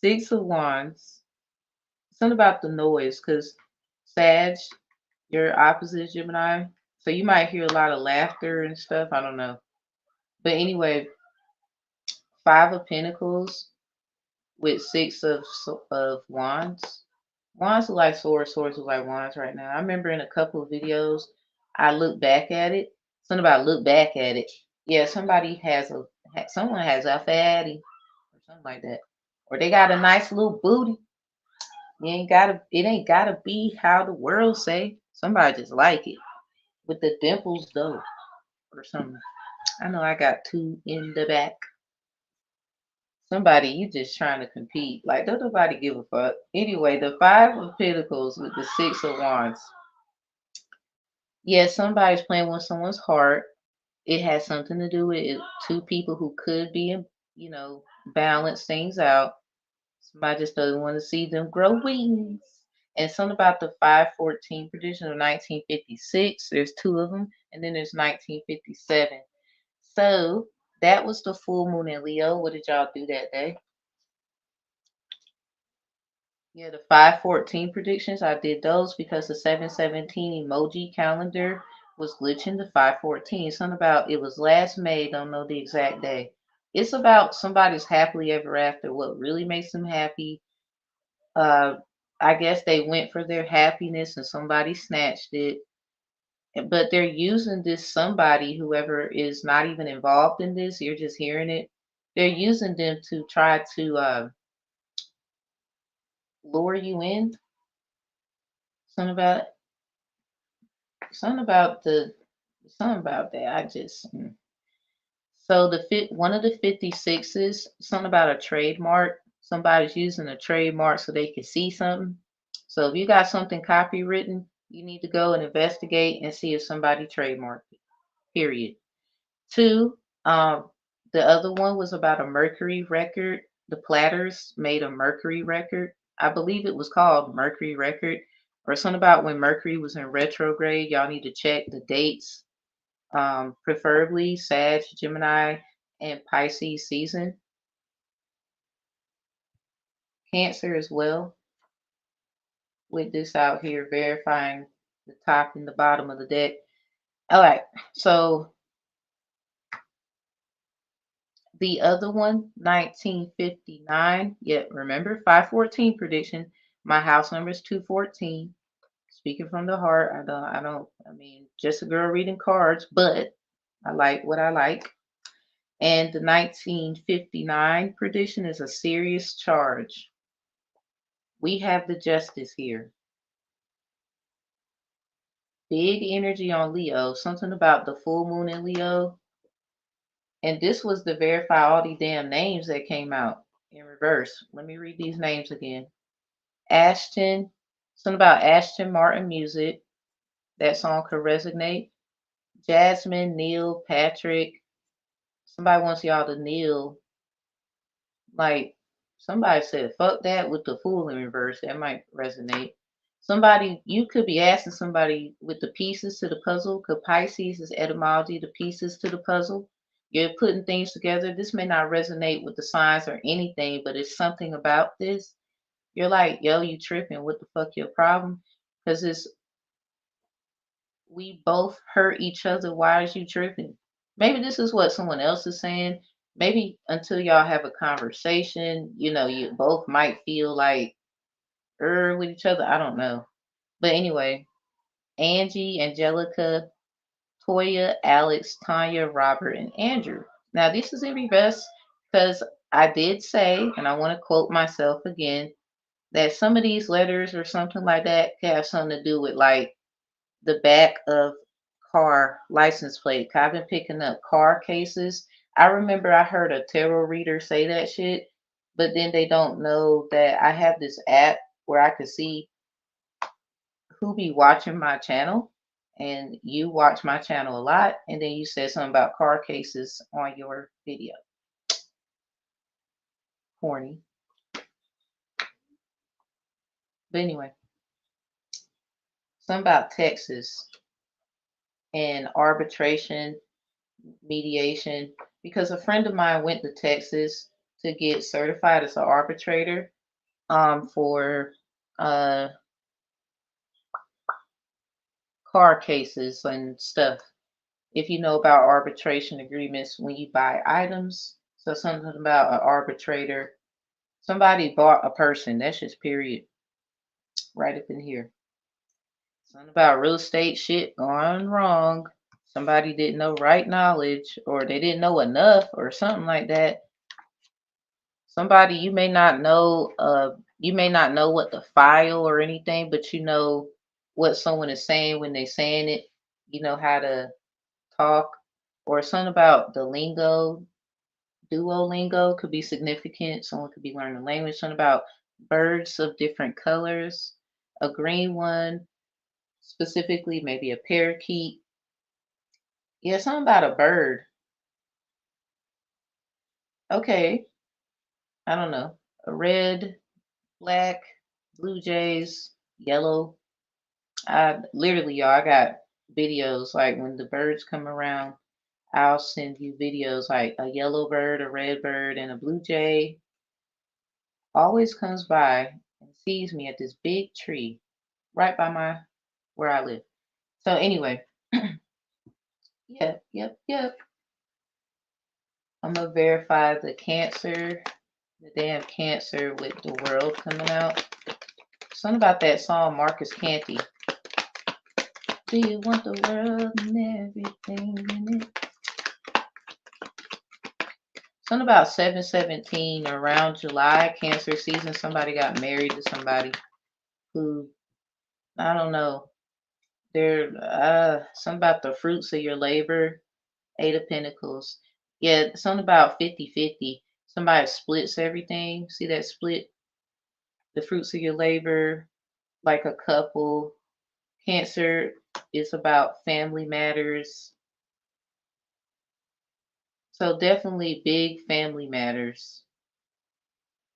Six of Wands. Something about the noise, because Sag, your opposite Gemini. So you might hear a lot of laughter and stuff. I don't know. But anyway, Five of Pentacles with Six of Wands. Wands look like swords, swords look like wands right now. I remember in a couple of videos, I look back at it. Something about look back at it. Yeah, someone has a fatty or something like that, or they got a nice little booty. It ain't gotta be how the world say. Somebody just like it with the dimples though, or something. I know I got two in the back. Somebody, you just trying to compete. Like, don't nobody give a fuck. Anyway, the Five of Pentacles with the Six of Wands. Yeah, somebody's playing with someone's heart. It has something to do with two people who could be, balance things out. Somebody just doesn't want to see them grow wings. And something about the 514 prediction of 1956. There's two of them. And then there's 1957. So that was the full moon in Leo. What did y'all do that day? Yeah, the 514 predictions, I did those because the 717 emoji calendar was glitching the 514. Something about it was last May, don't know the exact day. It's about somebody's happily ever after, what really makes them happy. I guess they went for their happiness and somebody snatched it. But they're using this somebody, whoever is not even involved in this, you're just hearing it. They're using them to try to lure you in. Something about something about the something about that. So one of the 56s, something about a trademark. Somebody's using a trademark so they can see something. So if you got something copywritten, you need to go and investigate and see if somebody trademarked it. Period. Two, the other one was about a Mercury record. The Platters made a Mercury record. I believe it was called Mercury record, or something about when Mercury was in retrograde. Y'all need to check the dates. Preferably Sag, Gemini, and Pisces season. Cancer as well. With this out here verifying the top and the bottom of the deck. All right, so the other one, 1959. Yeah, remember 514 prediction. My house number is 214. Speaking from the heart, I mean, just a girl reading cards, but I like what I like. And the 1959 prediction is a serious charge. We have the justice here. Big energy on Leo. Something about the full moon in Leo And this was to verify all these damn names that came out in reverse. Let me read these names again. Ashton, something about Ashton Martin music. That song could resonate. Jasmine, Neil, Patrick. Somebody wants y'all to kneel. Like somebody said, fuck that with the fool in reverse. That might resonate. Somebody, you could be asking somebody with the pieces to the puzzle, because Pisces is etymology, the pieces to the puzzle. You're putting things together. This may not resonate with the signs or anything, but it's something about this. You're like, yo, you tripping. What the fuck your problem? Because it's we both hurt each other. Why is you tripping? Maybe this is what someone else is saying. Maybe until y'all have a conversation, you both might feel like with each other. I don't know. But anyway, Angie, Angelica, Toya, Alex, Tanya, Robert, and Andrew. Now this is in reverse because I did say, and I want to quote myself again, that some of these letters or something like that could have something to do with like the back of car license plate. I've been picking up car cases. I remember I heard a tarot reader say that shit, but then they don't know that I have this app where I could see who be watching my channel. And you watch my channel a lot, and then you said something about car cases on your video. Corny. But anyway, something about Texas and arbitration, mediation, because a friend of mine went to Texas to get certified as an arbitrator for uh, car cases and stuff. If you know about arbitration agreements when you buy items, so something about an arbitrator. Somebody bought a person. That's just period. Right up in here. Something about real estate shit going wrong. Somebody didn't know right knowledge, or they didn't know enough, or something like that. Somebody you may not know what the file or anything, but you know what someone is saying when they're saying it. You know how to talk, or something about the lingo. Duolingo could be significant. Someone could be learning language. Something about birds of different colors. A green one, specifically maybe a parakeet. Yeah, something about a bird. Okay, I don't know. A red, black, blue jays, yellow. I literally, y'all, I got videos like when the birds come around, I'll send you videos like a yellow bird, a red bird, and a blue jay always comes by and sees me at this big tree right by my where I live. So anyway, yep. I'm gonna verify the cancer, the damn cancer with the world coming out. Something about that song Marcus Canty. Do you want the world and everything in it? Something about 7/17 around July, Cancer season. Somebody got married to somebody who, I don't know. They're something about the fruits of your labor. Eight of Pentacles. Yeah, something about 50/50. Somebody splits everything. See that split? The fruits of your labor, like a couple. Cancer is about family matters. So definitely big family matters.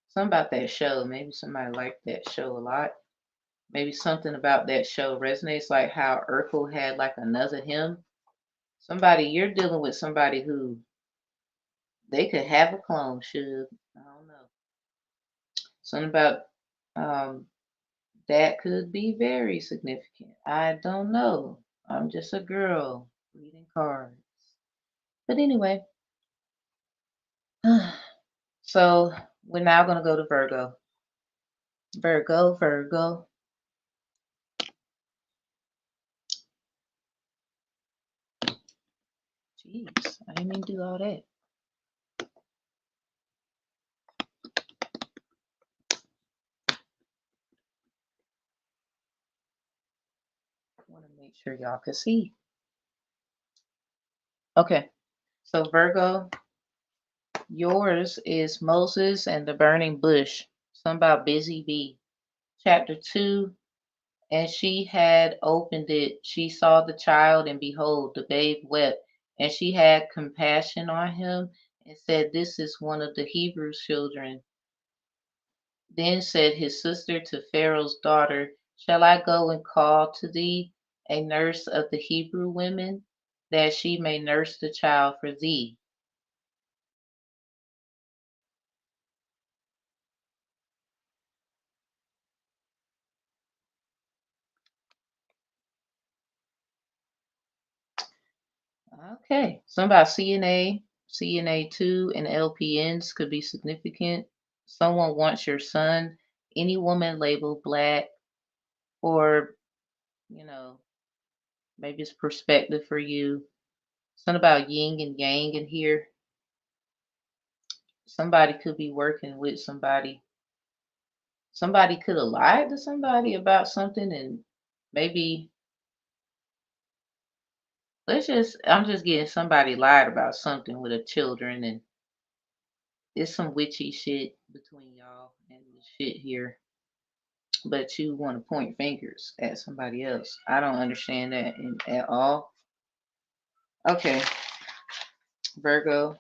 Something about that show. Maybe somebody liked that show a lot. Maybe something about that show resonates, like how Urkel had like another him. Somebody, you're dealing with somebody who they could have a clone, should. I don't know. Something about that could be very significant. I don't know. I'm just a girl reading cards. But anyway, so we're now going to go to Virgo. Virgo. Jeez, I didn't mean to do all that. I want to make sure y'all can see. Okay, So Virgo, yours is Moses and the burning bush. Something about busy bee. Chapter 2. And she had opened it. She saw the child, and behold, the babe wept. And she had compassion on him and said, this is one of the Hebrew children. Then said his sister to Pharaoh's daughter, shall I go and call to thee a nurse of the Hebrew women, that she may nurse the child for thee? Okay. Some about CNA, CNA2, and LPNs could be significant. Someone wants your son. Any woman labeled black, or, you know, maybe it's perspective for you. Something about yin and yang in here. Somebody could be working with somebody. Somebody could have lied to somebody about something, and maybe I'm just getting somebody lied about something with the children, and it's some witchy shit between y'all and the shit here. But you want to point fingers at somebody else. I don't understand that at all. Okay, Virgo,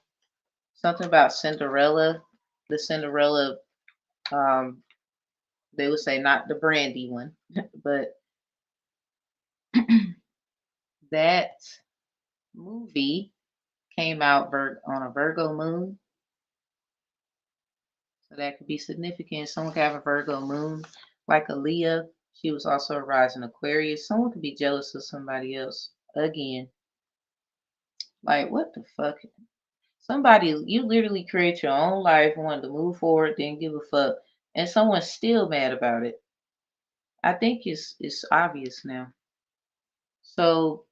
something about Cinderella. The Cinderella, um, they would say not the brandy one, but that movie came out on a Virgo moon. So that could be significant. Someone could have a Virgo moon, like a Leah. She was also a rising Aquarius. Someone could be jealous of somebody else. Again, like what the fuck? Somebody, you literally create your own life, wanted to move forward, didn't give a fuck, and someone's still mad about it. I think it's obvious now. So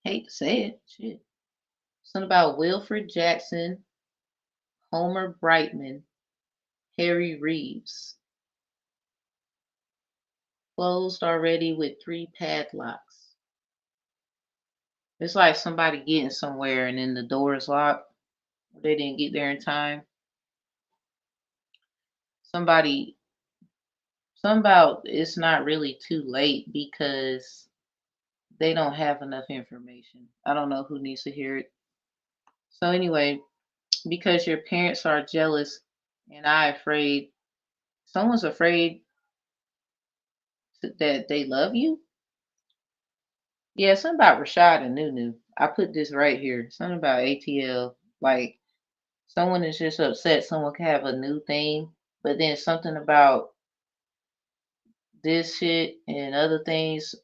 hate to say it, shit. Something about Wilfred Jackson, Homer Brightman, Harry Reeves. Closed already with 3 padlocks. It's like somebody getting somewhere and then the door is locked. They didn't get there in time. Somebody, some about it's not really too late because they don't have enough information. I don't know who needs to hear it. So anyway, because your parents are jealous and someone's afraid that they love you. Yeah, something about Rashad and Nunu. I put this right here. Something about ATL. Like someone is just upset someone can have a new thing, but then something about this shit and other things.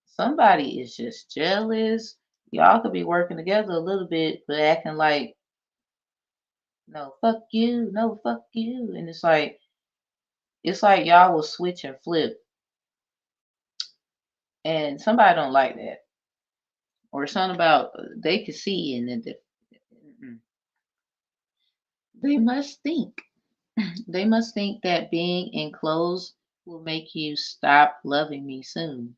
Somebody is just jealous. Y'all could be working together a little bit, but acting like, no, fuck you, no, fuck you. And it's like y'all will switch and flip. And somebody don't like that. Or something about they can see and then they must think. They must think that being enclosed will make you stop loving me soon.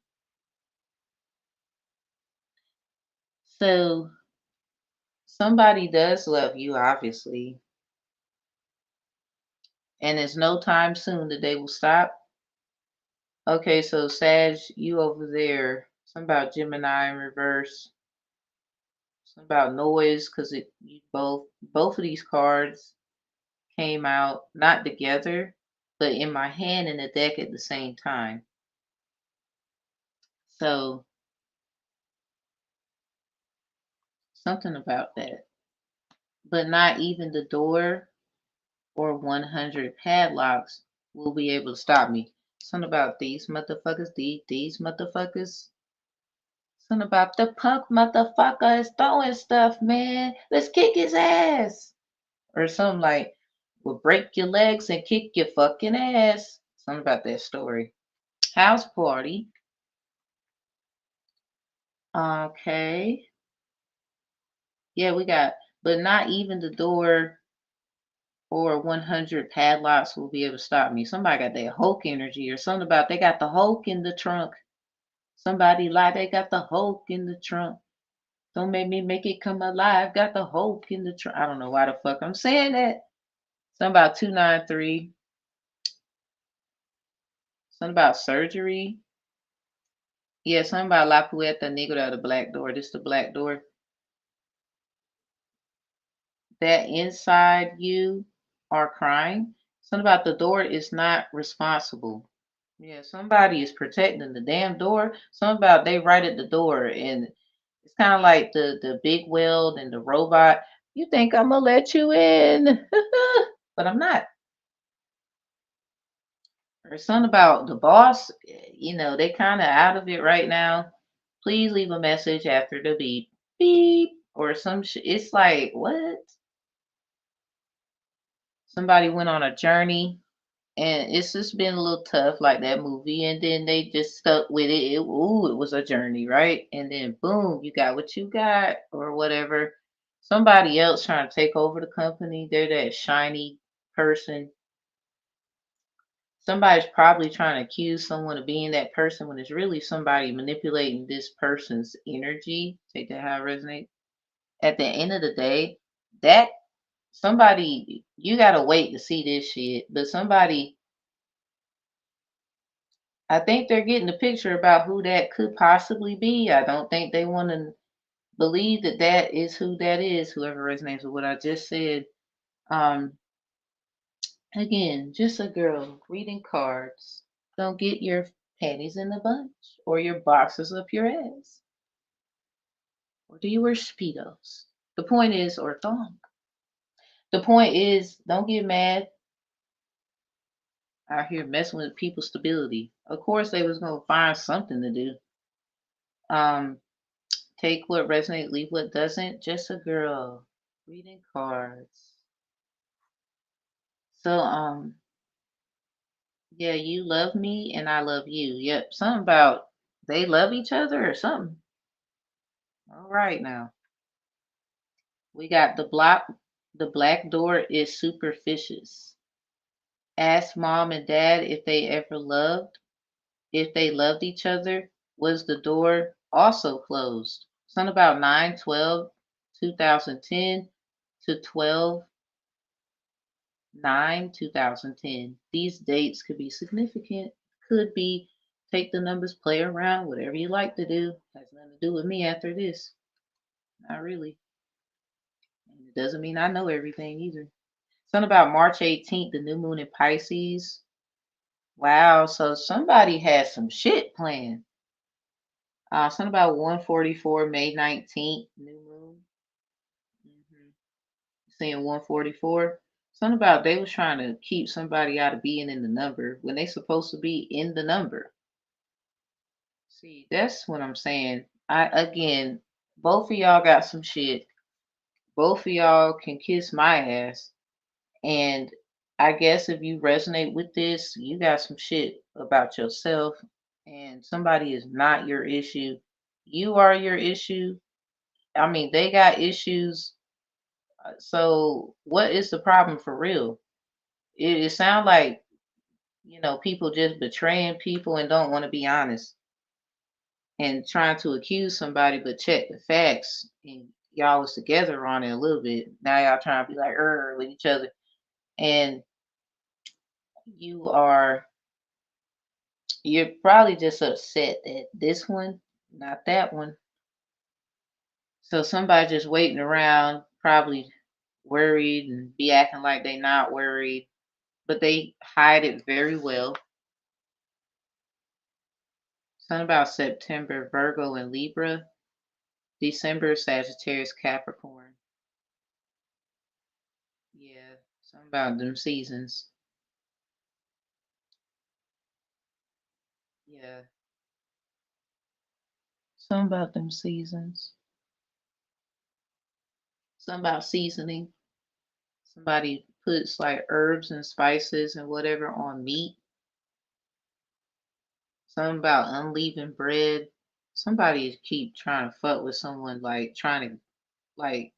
So somebody does love you, obviously, and there's no time soon that they will stop. Okay, so Sag, you over there. Something about Gemini in reverse. Something about noise, because it you both of these cards came out not together, but in my hand and the deck at the same time. So something about that. But not even the door or 100 padlocks will be able to stop me. Something about these motherfuckers, these motherfuckers. Something about the punk motherfucker is throwing stuff, man. Let's kick his ass. Or something like, we'll break your legs and kick your fucking ass. Something about that story. House party. Okay. Yeah, we got, but not even the door or 100 padlocks will be able to stop me. Somebody got that Hulk energy or something about they got the Hulk in the trunk. Somebody lied, they got the Hulk in the trunk. Don't make it come alive. Got the hope in the I don't know why the fuck I'm saying that. Something about 293. Something about surgery. Yeah, something about La Puerta Negra, the black door. This the black door. That inside you are crying. Something about the door is not responsible. Yeah, somebody is protecting the damn door. Something about they right at the door, and it's kind of like the big weld and the robot. You think I'm gonna let you in, but I'm not. Or something about the boss. They kind of out of it right now. Please leave a message after the beep, beep, or some shit. It's like what? Somebody went on a journey, and it's just been a little tough, like that movie, and then they just stuck with it. It was a journey, right? And then boom, you got what you got, or whatever. Somebody else trying to take over the company. They're that shiny person. Somebody's probably trying to accuse someone of being that person when it's really somebody manipulating this person's energy. Take that how it resonates. At the end of the day, that somebody, you gotta wait to see this shit. But somebody, I think they're getting the picture about who that could possibly be. I don't think they want to believe that that is who that is, whoever resonates with what I just said. Um, Again, just a girl reading cards. Don't get your panties in a bunch or your boxes up your ass. Or do you wear Speedos? The point is, or thong. The point is, don't get mad out here messing with people's stability. Of course, they was gonna find something to do. Um, Take what resonates, leave what doesn't. Just a girl reading cards. So, yeah, you love me and I love you. Yep, something about they love each other or something. All right, now we got the block. The black door is superficious. Ask mom and dad if they ever loved. If they loved each other, was the door also closed? Something about 9/12, 2010 to 12/9/2010. These dates could be significant. Could be take the numbers, play around, whatever you like to do. Has nothing to do with me after this. Not really. And it doesn't mean I know everything either. Something about March 18th, the new moon in Pisces. Wow, so somebody has some shit planned. Something about 144, May 19th, new moon. Seeing 144. Something about they was trying to keep somebody out of being in the number when they supposed to be in the number. See, that's what I'm saying. I again, both of y'all got some shit. Both of y'all can kiss my ass. And I guess if you resonate with this, you got some shit about yourself, and somebody is not your issue. You are your issue. I mean, they got issues. So what is the problem for real? It sounds like, people just betraying people and don't want to be honest and trying to accuse somebody, but check the facts. And y'all was together on it a little bit. Now y'all trying to be like, with each other. And you are you're probably just upset that this one, not that one. So somebody just waiting around, probably worried and be acting like they not worried, but they hide it very well. Something about September, Virgo and Libra, December, Sagittarius, Capricorn. Yeah, something about them seasons. Yeah, something about them seasons. Something about seasoning. Somebody puts like herbs and spices and whatever on meat. Something about unleavened bread. Somebody keep trying to fuck with someone, like trying to like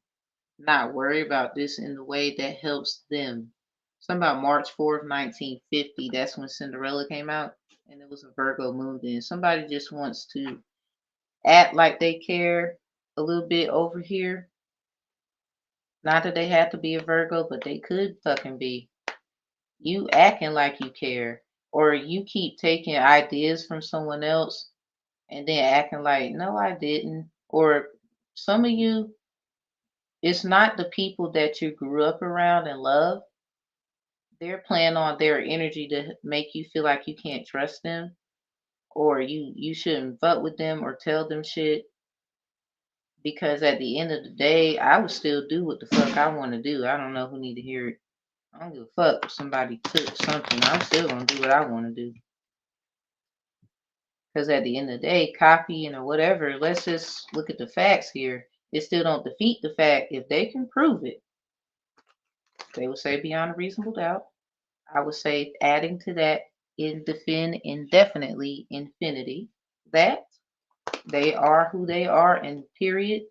not worry about this in the way that helps them. Something about March 4th, 1950. That's when Cinderella came out, and it was a Virgo moon. Then somebody just wants to act like they care, a little bit over here. Not that they have to be a Virgo, but they could fucking be. You acting like you care, or you keep taking ideas from someone else and then acting like, no, I didn't. Or some of you, it's not the people that you grew up around and love. They're playing on their energy to make you feel like you can't trust them, or you shouldn't fuck with them or tell them shit, because at the end of the day, I would still do what the fuck I want to do. I don't know who need to hear it. I don't give a fuck if somebody took something. I'm still gonna do what I want to do. Because at the end of the day, copying or whatever, let's just look at the facts here. It still don't defeat the fact if they can prove it. They would say beyond a reasonable doubt. I would say adding to that in defend indefinitely infinity that they are who they are and period.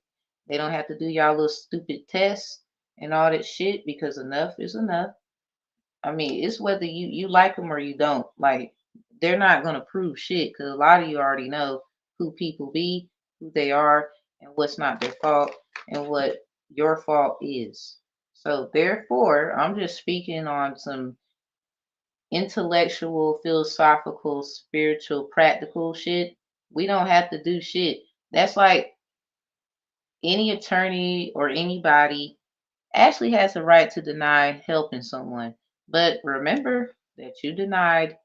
They don't have to do y'all little stupid tests and all that shit because enough is enough. I mean, it's whether you like them or you don't. Like, they're not gonna prove shit because a lot of you already know who people be, who they are, and what's not their fault, and what your fault is. So therefore, I'm just speaking on some intellectual, philosophical, spiritual, practical shit. We don't have to do shit. That's like any attorney or anybody actually has a right to deny helping someone. But remember that you denied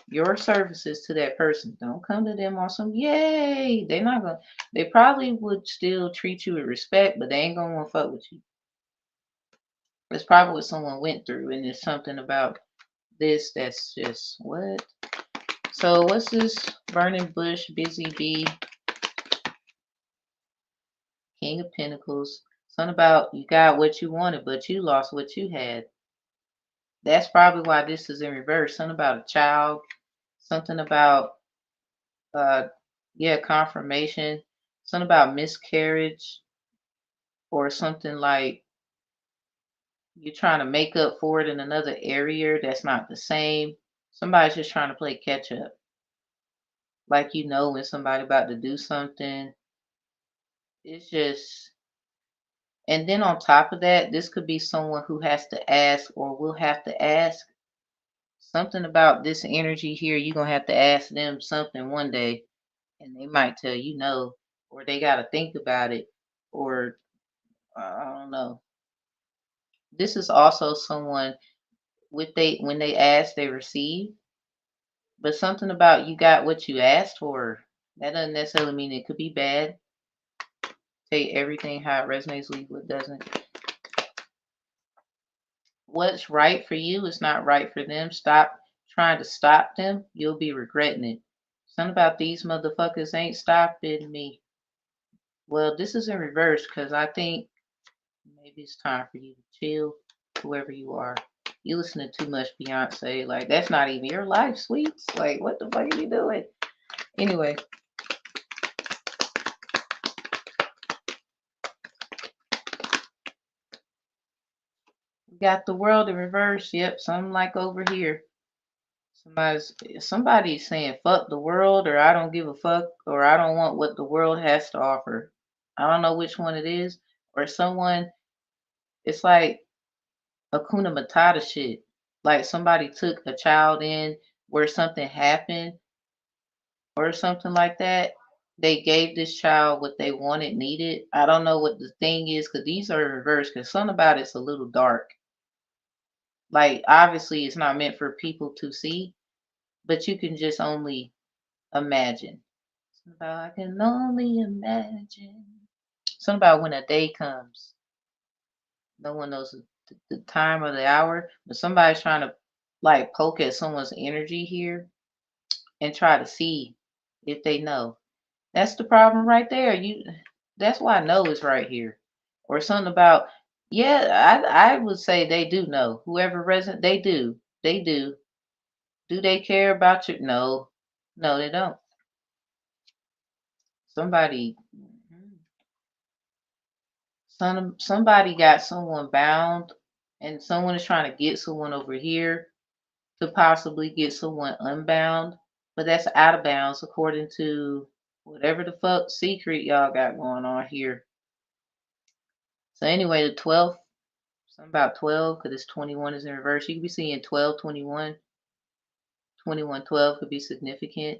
your services to that person. Don't come to them on some yay. They're not gonna they probably would still treat you with respect, but they ain't gonna want to fuck with you. It's probably what someone went through, and there's something about this that's just what. So what's this burning bush, busy bee, king of pentacles? Something about you got what you wanted, but you lost what you had. That's probably why this is in reverse. Something about a child, something about uh yeah, confirmation, something about miscarriage, or something like you're trying to make up for it in another area that's not the same. Somebody's just trying to play catch up. Like when somebody about to do something. It's just and then on top of that, this could be someone who has to ask or will have to ask something about this energy here. You're gonna have to ask them something one day and they might tell you no, or they got to think about it, or I don't know. This is also someone with they when they ask, they receive, but something about you got what you asked for. That doesn't necessarily mean it could be bad. Take everything how it resonates, leave what doesn't. What's right for you is not right for them. Stop trying to stop them. You'll be regretting it. Something about these motherfuckers ain't stopping me. Well, this is in reverse because I think maybe it's time for you to chill, whoever you are. You listening to too much Beyonce. Like, that's not even your life, sweets. Like, what the fuck are you doing? Anyway, we got the world in reverse. Yep, something like over here. Somebody's saying fuck the world, or I don't give a fuck, or I don't want what the world has to offer. I don't know which one it is. Or someone, it's like Akuna Matata shit. Like somebody took a child in where something happened or something like that. They gave this child what they wanted, needed. I don't know what the thing is because these are reversed because something about it's a little dark. Like obviously it's not meant for people to see, but you can just only imagine. Something about I can only imagine. Something about when a day comes. No one knows the time or the hour, but somebody's trying to like poke at someone's energy here and try to see if they know. That's the problem right there. That's why no is right here. Or something about yeah, I would say they do know. Whoever resident they do. They do. Do they care about you? No. No, they don't. Somebody somebody got someone bound and someone is trying to get someone over here to possibly get someone unbound, but that's out of bounds according to Whatever the fuck secret y'all got going on here. So anyway, the 12th, something about 12, because it's 21 is in reverse. You could be seeing 12, 21, 21, 12 could be significant.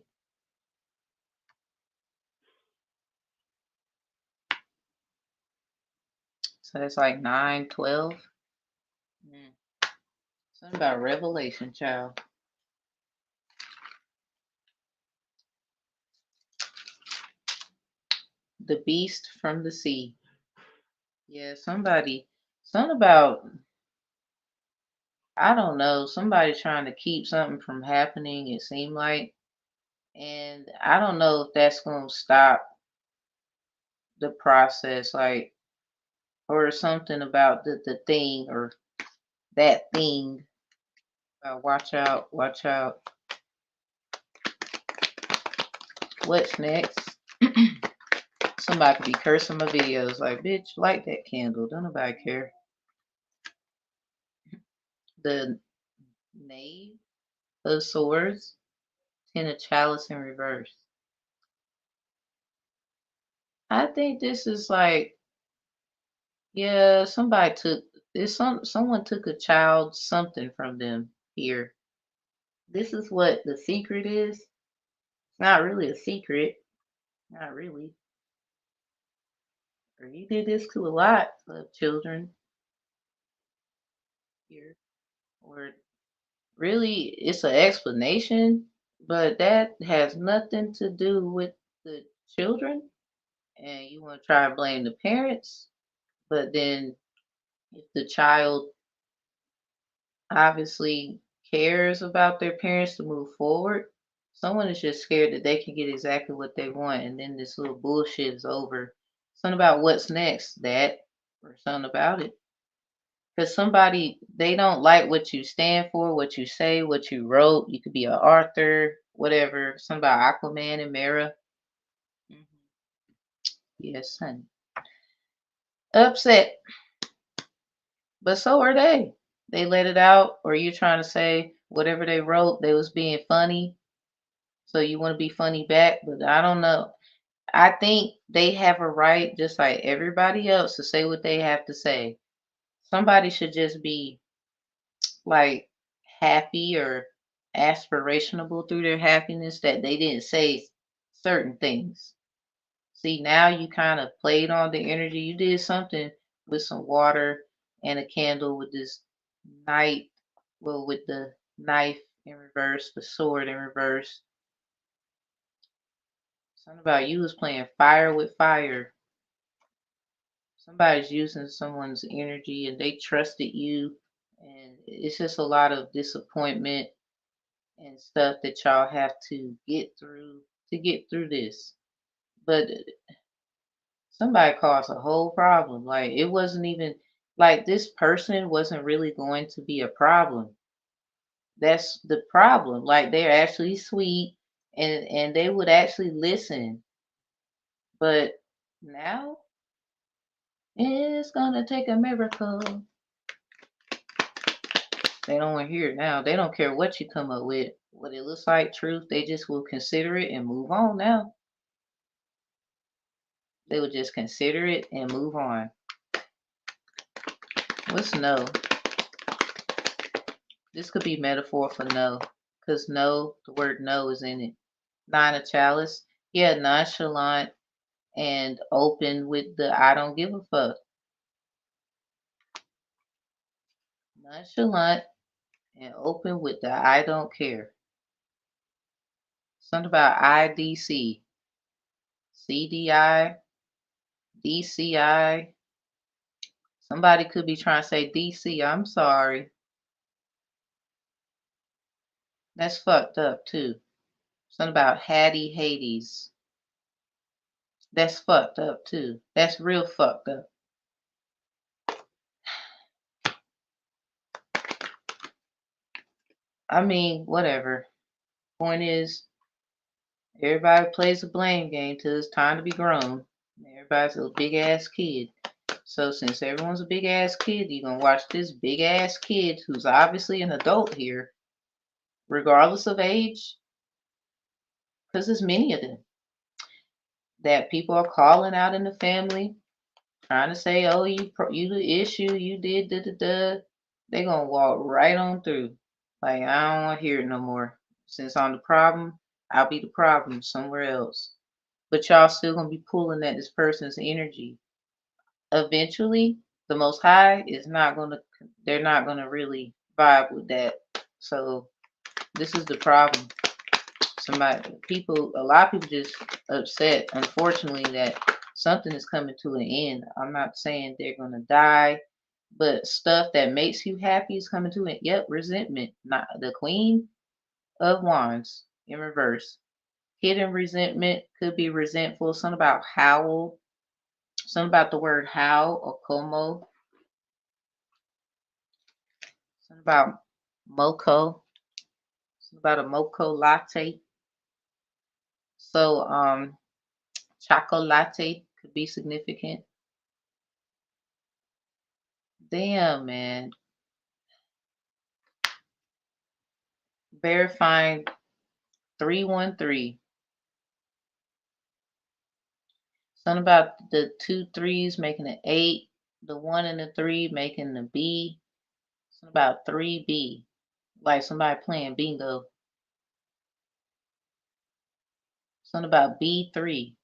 So that's like 9, 12. Something about revelation, child. The beast from the sea. Yeah, something about, I don't know, somebody trying to keep something from happening, it seemed like. And I don't know if that's going to stop the process, like, or something about the thing or that thing. Watch out, watch out. What's next? Somebody could be cursing my videos like, bitch, light that candle. Don't nobody care. The Knave of Swords, Ten of Chalice in reverse. I think this is like, yeah, somebody took this. Someone took a child something from them here. This is what the secret is. It's not really a secret. Not really. Or you did this to a lot of children here. Or really, it's an explanation, but that has nothing to do with the children. And you want to try to blame the parents, but then if the child obviously cares about their parents to move forward, someone is just scared that they can get exactly what they want, and then this little bullshit is over. Something about what's next, that, or something about it. Because somebody, they don't like what you stand for, what you say, what you wrote. You could be an author, whatever. Something about Aquaman and Mara. Yes, honey. Upset. But so are they. They let it out, or you trying to say whatever they wrote, they was being funny. So you want to be funny back, but I don't know. I think they have a right, just like everybody else, to say what they have to say. Somebody should just be like happy or aspirational through their happiness that they didn't say certain things. See, now you kind of played on the energy. You did something with some water and a candle with this knight, well, with the knife in reverse, the sword in reverse. Something about you was playing fire with fire. Somebody's using someone's energy and they trusted you. And it's just a lot of disappointment and stuff that y'all have to get through this. But somebody caused a whole problem. Like it wasn't even like this person wasn't really going to be a problem. That's the problem. Like they're actually sweet and they would actually listen. But now it's gonna take a miracle. They don't want to hear it now. They don't care what you come up with. What it looks like, truth, they just will consider it and move on now. They would just consider it and move on. What's no? This could be metaphor for no. Because no, the word no is in it. Nine of chalice. Yeah, nonchalant and open with the I don't give a fuck. Nonchalant and open with the I don't care. Something about IDC. CDI. DCI. Somebody could be trying to say DC. I'm sorry. That's fucked up too. Something about Hattie Hades. That's fucked up too. That's real fucked up. I mean, whatever. Point is, everybody plays a blame game till it's time to be grown. Everybody's a big ass kid. So since everyone's a big ass kid, you're gonna watch this big ass kid who's obviously an adult here, regardless of age, because there's many of them. that people are calling out in the family, trying to say, "Oh, you the issue, you did da da da." They gonna walk right on through. Like I don't want to hear it no more. Since I'm the problem, I'll be the problem somewhere else. But y'all still gonna be pulling at this person's energy. Eventually, the Most High is not gonna. They're not gonna really vibe with that. So this is the problem. A lot of people just upset, unfortunately, that something is coming to an end. I'm not saying they're gonna die, but stuff that makes you happy is coming to an. Yep, resentment. Not the Queen of Wands in reverse. Hidden resentment could be resentful. Something about howl. Something about the word howl or como. Something about moco. Something about a moco latte. So chocolate could be significant. Damn, man. Verifying 313. Something about the two threes making an 8, the 1 and the 3 making the B. Something about 3B. Like somebody playing bingo. Something about B3.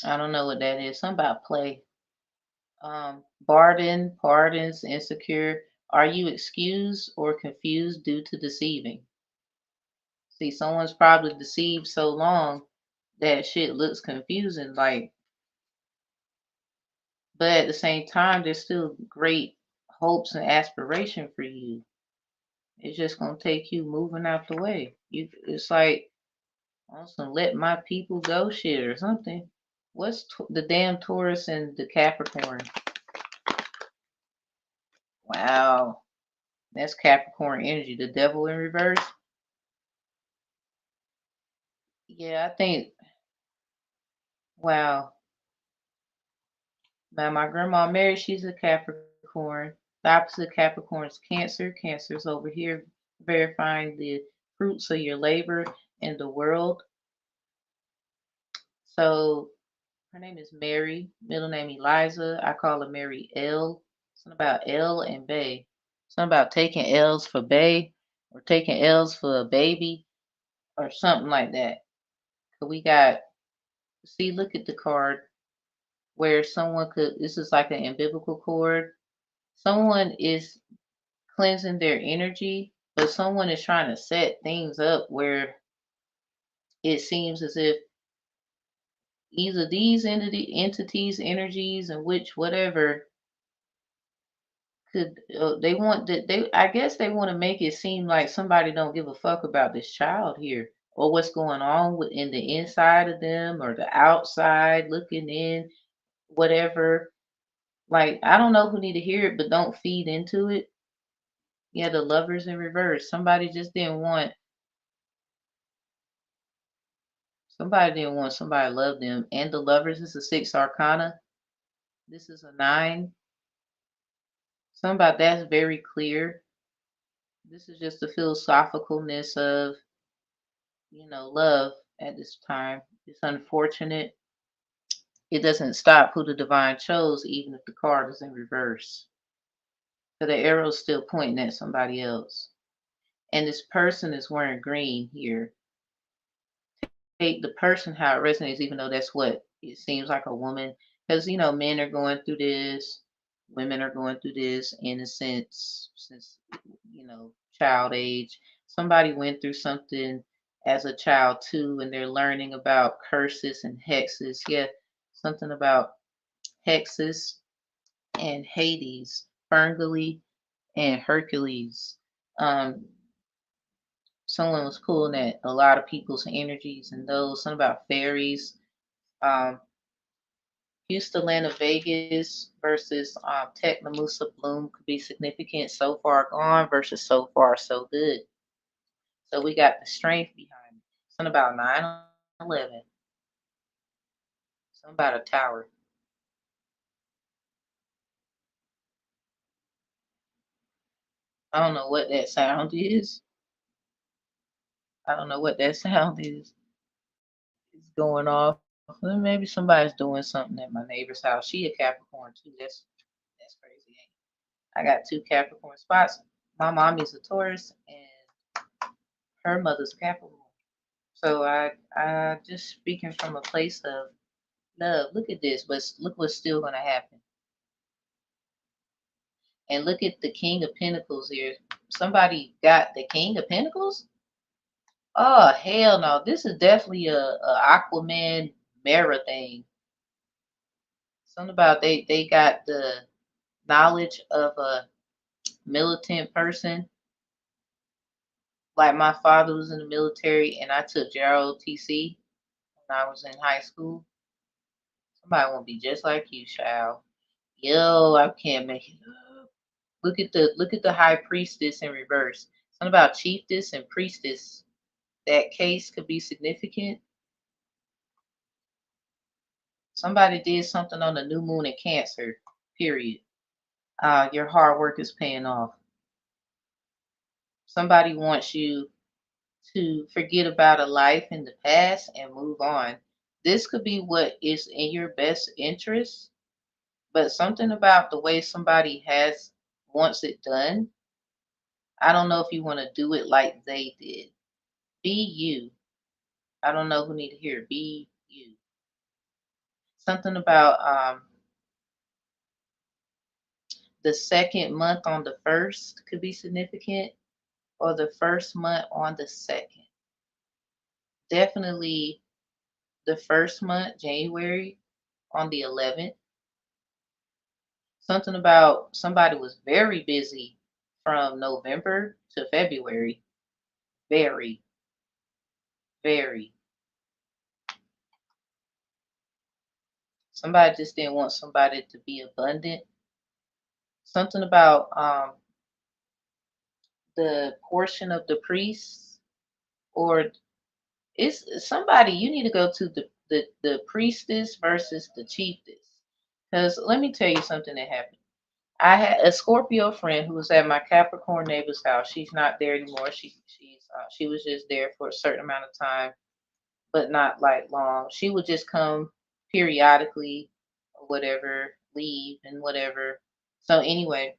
I don't know what that is. Something about play. Pardons, insecure. Are you excused or confused due to deceiving? See, someone's probably deceived so long that shit looks confusing. Like, but at the same time, there's still great hopes and aspiration for you. It's just gonna take you moving out the way. It's like also let my people go shit or something. What's the damn Taurus and the Capricorn? Wow, that's Capricorn energy. The devil in reverse. Yeah, I think. Wow. Now my grandma Mary, she's a Capricorn. The opposite of Capricorn is Cancer. Cancer's over here verifying the fruits of your labor in the world. So her name is Mary, middle name Eliza. I call her Mary L. Something about L and Bay. Something about taking L's for Bay or taking L's for a baby or something like that. So we got, see, look at the card where someone could, this is like an umbilical cord. Someone is cleansing their energy, but someone is trying to set things up where it seems as if either these entities, energies, and which whatever could they want that they I guess they want to make it seem like somebody don't give a fuck about this child here or what's going on in the inside of them or the outside looking in, whatever. Like I don't know who need to hear it, but don't feed into it. Yeah, the lovers in reverse. Somebody didn't want somebody to love them. And the lovers is a six arcana. This is a nine. Something about that's very clear. This is just the philosophicalness of, love at this time. It's unfortunate. It doesn't stop who the divine chose, even if the card is in reverse. So the arrow's still pointing at somebody else. And this person is wearing green here. Take the person how it resonates, even though that's what it seems like a woman. Because men are going through this, women are going through this in a sense since child age. Somebody went through something as a child too, and they're learning about curses and hexes. Yeah, something about hexes and Hades, Ferngully and Hercules. Um, Someone was pulling at a lot of people's energies and those, something about fairies. Um, Houston Atlanta Vegas versus Technomusa Bloom could be significant. So far gone versus so far so good. So we got the strength behind it. Something about 9/11. Something about a tower. I don't know what that sound is. I don't know what that sound is. is going off. Well, maybe somebody's doing something at my neighbor's house. She a Capricorn too. That's crazy. Ain't it? I got two Capricorn spots. My mommy's a Taurus and her mother's Capricorn. So I just speaking from a place of love. Look at this, but look what's still gonna happen. And look at the King of Pentacles here. Somebody got the King of Pentacles? Oh hell no! This is definitely a Aquaman Mara thing. Something about they got the knowledge of a militant person. Like my father was in the military, and I took JROTC when I was in high school. Somebody want to be just like you, child. Yo, I can't make it up. Look at the high priestess in reverse. Something about chiefess and priestess. That case could be significant. Somebody did something on the new moon in Cancer. Period. Your hard work is paying off. Somebody wants you to forget about a life in the past and move on. This could be what is in your best interest, but something about the way somebody has wants it done. I don't know if you want to do it like they did. Be you. I don't know who need to hear. Be you. Something about the second month on the first could be significant, or the first month on the second. Definitely the first month, January, on the 11th. Something about somebody was very busy from November to February. Very, very. Somebody just didn't want somebody to be abundant. Something about the portion of the priests, or it's somebody you need to go to the priestess versus the chiefess. Because let me tell you something that happened. I had a Scorpio friend who was at my Capricorn neighbor's house. She's not there anymore. She was just there for a certain amount of time, but not like long. She would just come periodically or whatever, leave and whatever. So anyway,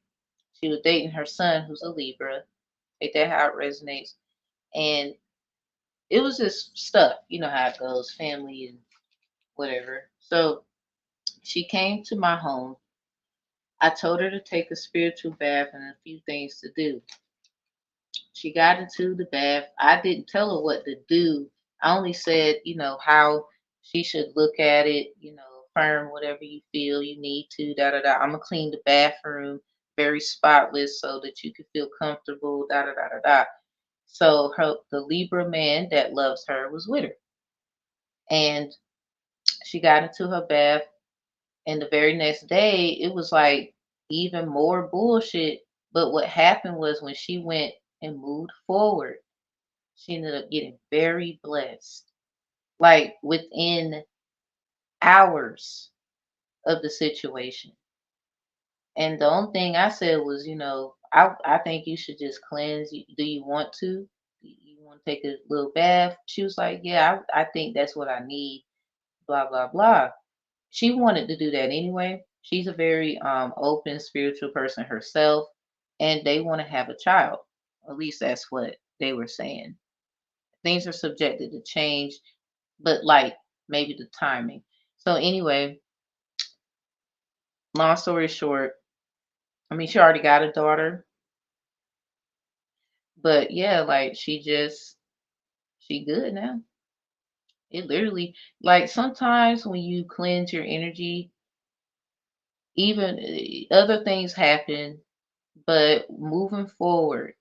she was dating her son who's a Libra. Take that how it resonates. And it was just stuff, you know how it goes, family and whatever. So she came to my home. I told her to take a spiritual bath and a few things to do. She got into the bath. I didn't tell her what to do. I only said, how she should look at it, affirm whatever you feel you need to, da da da. I'm gonna clean the bathroom very spotless so that you can feel comfortable, da da da da da. So the Libra man that loves her was with her. And she got into her bath, and the very next day it was like even more bullshit. But what happened was when she went and moved forward, she ended up getting very blessed, like within hours of the situation. And the only thing I said was, I think you should just cleanse. Do you want to? Do you want to take a little bath? She was like, yeah, I think that's what I need, blah, blah, blah. She wanted to do that anyway. She's a very open spiritual person herself, and they want to have a child. At least that's what they were saying. Things are subjected to change, but like maybe the timing. So anyway, long story short, I mean, she already got a daughter, but yeah, like she good now. It literally, like, sometimes when you cleanse your energy, even other things happen, but moving forward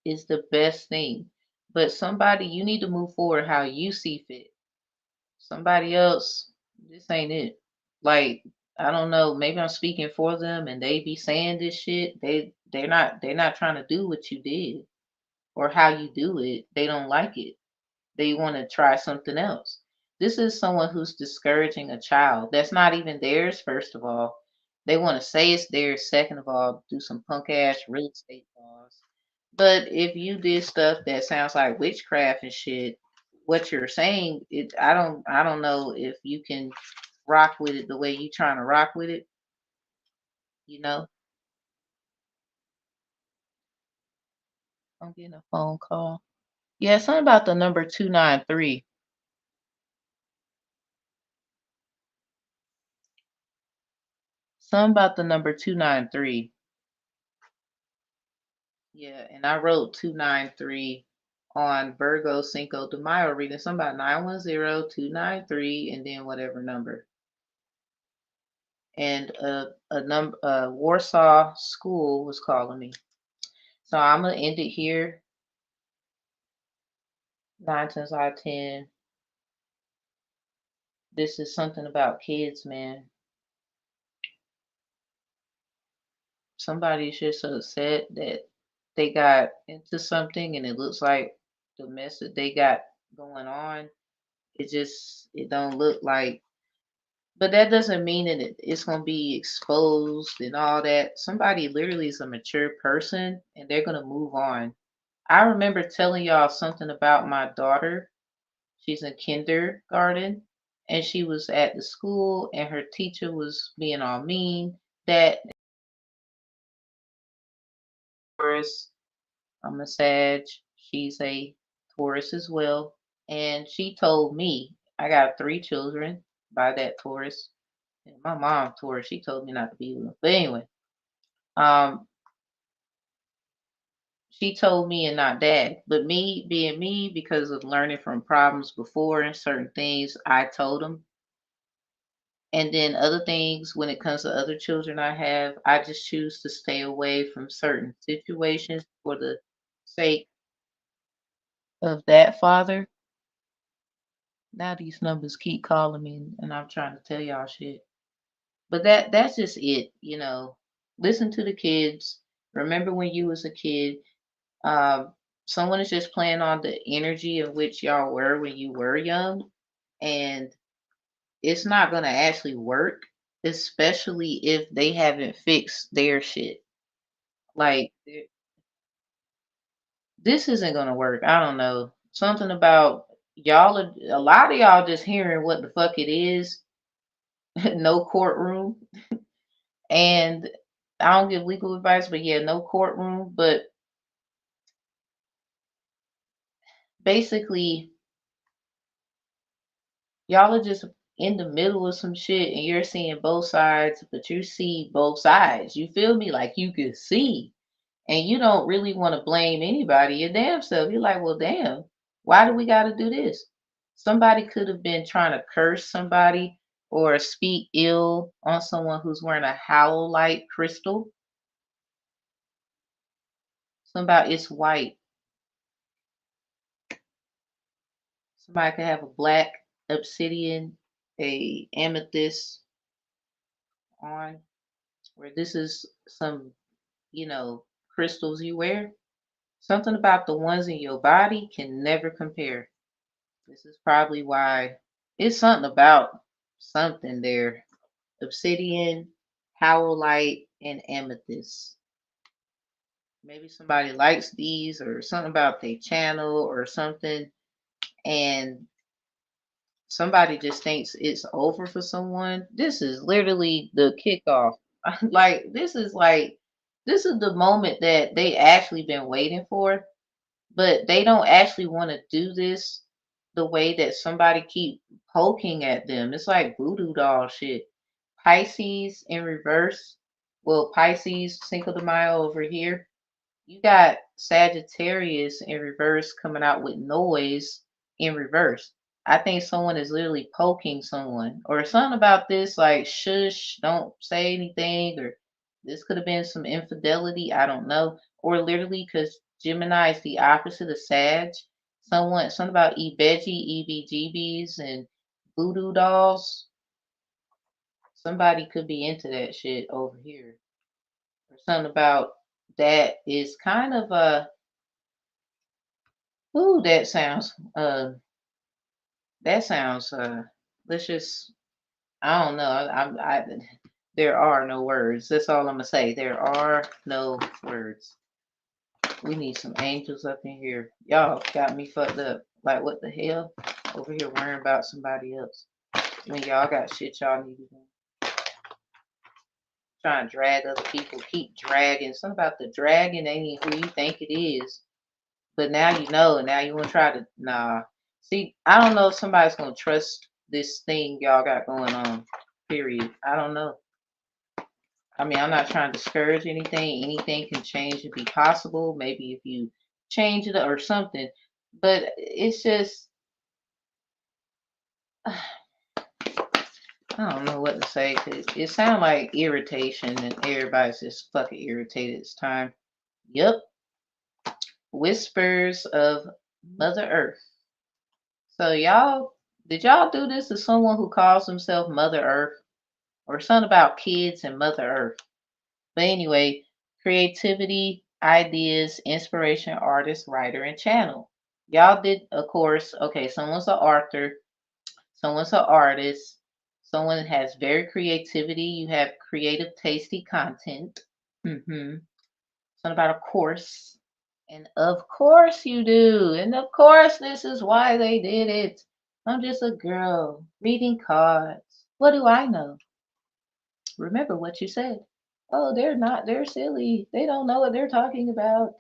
is the best thing. But somebody, you need to move forward how you see fit. Somebody else, this ain't it. Like, I don't know, maybe I'm speaking for them and they be saying this shit. They're not trying to do what you did or how you do it. They don't like it. They want to try something else. This is someone who's discouraging a child that's not even theirs, first of all. They want to say it's theirs, second of all, do some punk ass real estate laws. But if you did stuff that sounds like witchcraft and shit, what you're saying, I don't know if you can rock with it the way you trying to rock with it, you know? I'm getting a phone call. Yeah, something about the number 293. Something about the number 293. Yeah, and I wrote 293 on Virgo Cinco de Mayo reading. Something about 910-293 and then whatever number. And a Warsaw school was calling me. So I'm gonna end it here. 9 times out of 10. This is something about kids, man. Somebody's just upset that they got into something and it looks like the mess that they got going on, it don't look like, but that doesn't mean that it's going to be exposed and all that. Somebody literally is a mature person and they're going to move on. I remember telling y'all something about my daughter. She's in kindergarten and she was at the school and her teacher was being all mean. That Taurus, I'm a Sag, she's a Taurus as well. And she told me, I got 3 children by that Taurus. And my mom Taurus, she told me not to be with them. But anyway, um, she told me and not dad. But me being me, because of learning from problems before and certain things, I told him. And then other things, when it comes to other children I have, I just choose to stay away from certain situations for the sake of that father. Now these numbers keep calling me and I'm trying to tell y'all shit. But that's just it, you know. Listen to the kids. Remember when you was a kid. Someone is just playing on the energy of which y'all were when you were young, and it's not gonna actually work, especially if they haven't fixed their shit. Like this isn't gonna work. I don't know. Something about a lot of y'all just hearing what the fuck it is. No courtroom. And I don't give legal advice, but yeah, no courtroom. But basically, y'all are just in the middle of some shit and you're seeing both sides, but you see both sides. You feel me? Like you can see. And you don't really want to blame anybody, your damn self. You're like, well, damn, why do we got to do this? Somebody could have been trying to curse somebody or speak ill on someone who's wearing a howlite crystal. Somebody, it's white. Somebody could have a black obsidian, a amethyst on, where this is some, you know, crystals you wear. Something about the ones in your body can never compare. This is probably why it's something about something there. Obsidian, howlite, and amethyst. Maybe somebody likes these or something about their channel or something, and somebody just thinks it's over for someone. This is literally the kickoff. This is the moment that they actually been waiting for, but they don't actually want to do this the way that somebody keep poking at them. It's like voodoo doll shit. Pisces in reverse. Well, Pisces Cinco de Mayo over here. You got Sagittarius in reverse coming out with noise in reverse. I think someone is literally poking someone or something about this, like shush, don't say anything, or this could have been some infidelity. I don't know. Or literally, because Gemini is the opposite of Sag. Something about Ebeji, EBGBs, and voodoo dolls. Somebody could be into that shit over here. Or something about that is kind of a, ooh, that sounds, let's just, I don't know. There are no words. That's all I'm gonna say. There are no words. We need some angels up in here. Y'all got me fucked up. Like, what the hell? Over here worrying about somebody else when y'all got shit y'all need to do. Trying to drag other people, keep dragging. Something about the dragon ain't who you think it is. But now you know, and now you want to try to, nah. See, I don't know if somebody's going to trust this thing y'all got going on, period. I don't know. I mean, I'm not trying to discourage anything. Anything can change and be possible. Maybe if you change it or something. But it's just, I don't know what to say. 'Cause it sounds like irritation, and everybody's just fucking irritated. It's time. Yep. Whispers of Mother Earth. So did y'all do this to someone who calls himself Mother Earth? Or something about kids and Mother Earth? But anyway, creativity, ideas, inspiration, artist, writer, and channel. Y'all did, of course, okay, someone's an author, someone's an artist, someone has very creativity, you have creative, tasty content. Mm-hmm. Something about a course. And of course you do. And of course this is why they did it. I'm just a girl reading cards. What do I know? Remember what you said. Oh, they're silly. They don't know what they're talking about.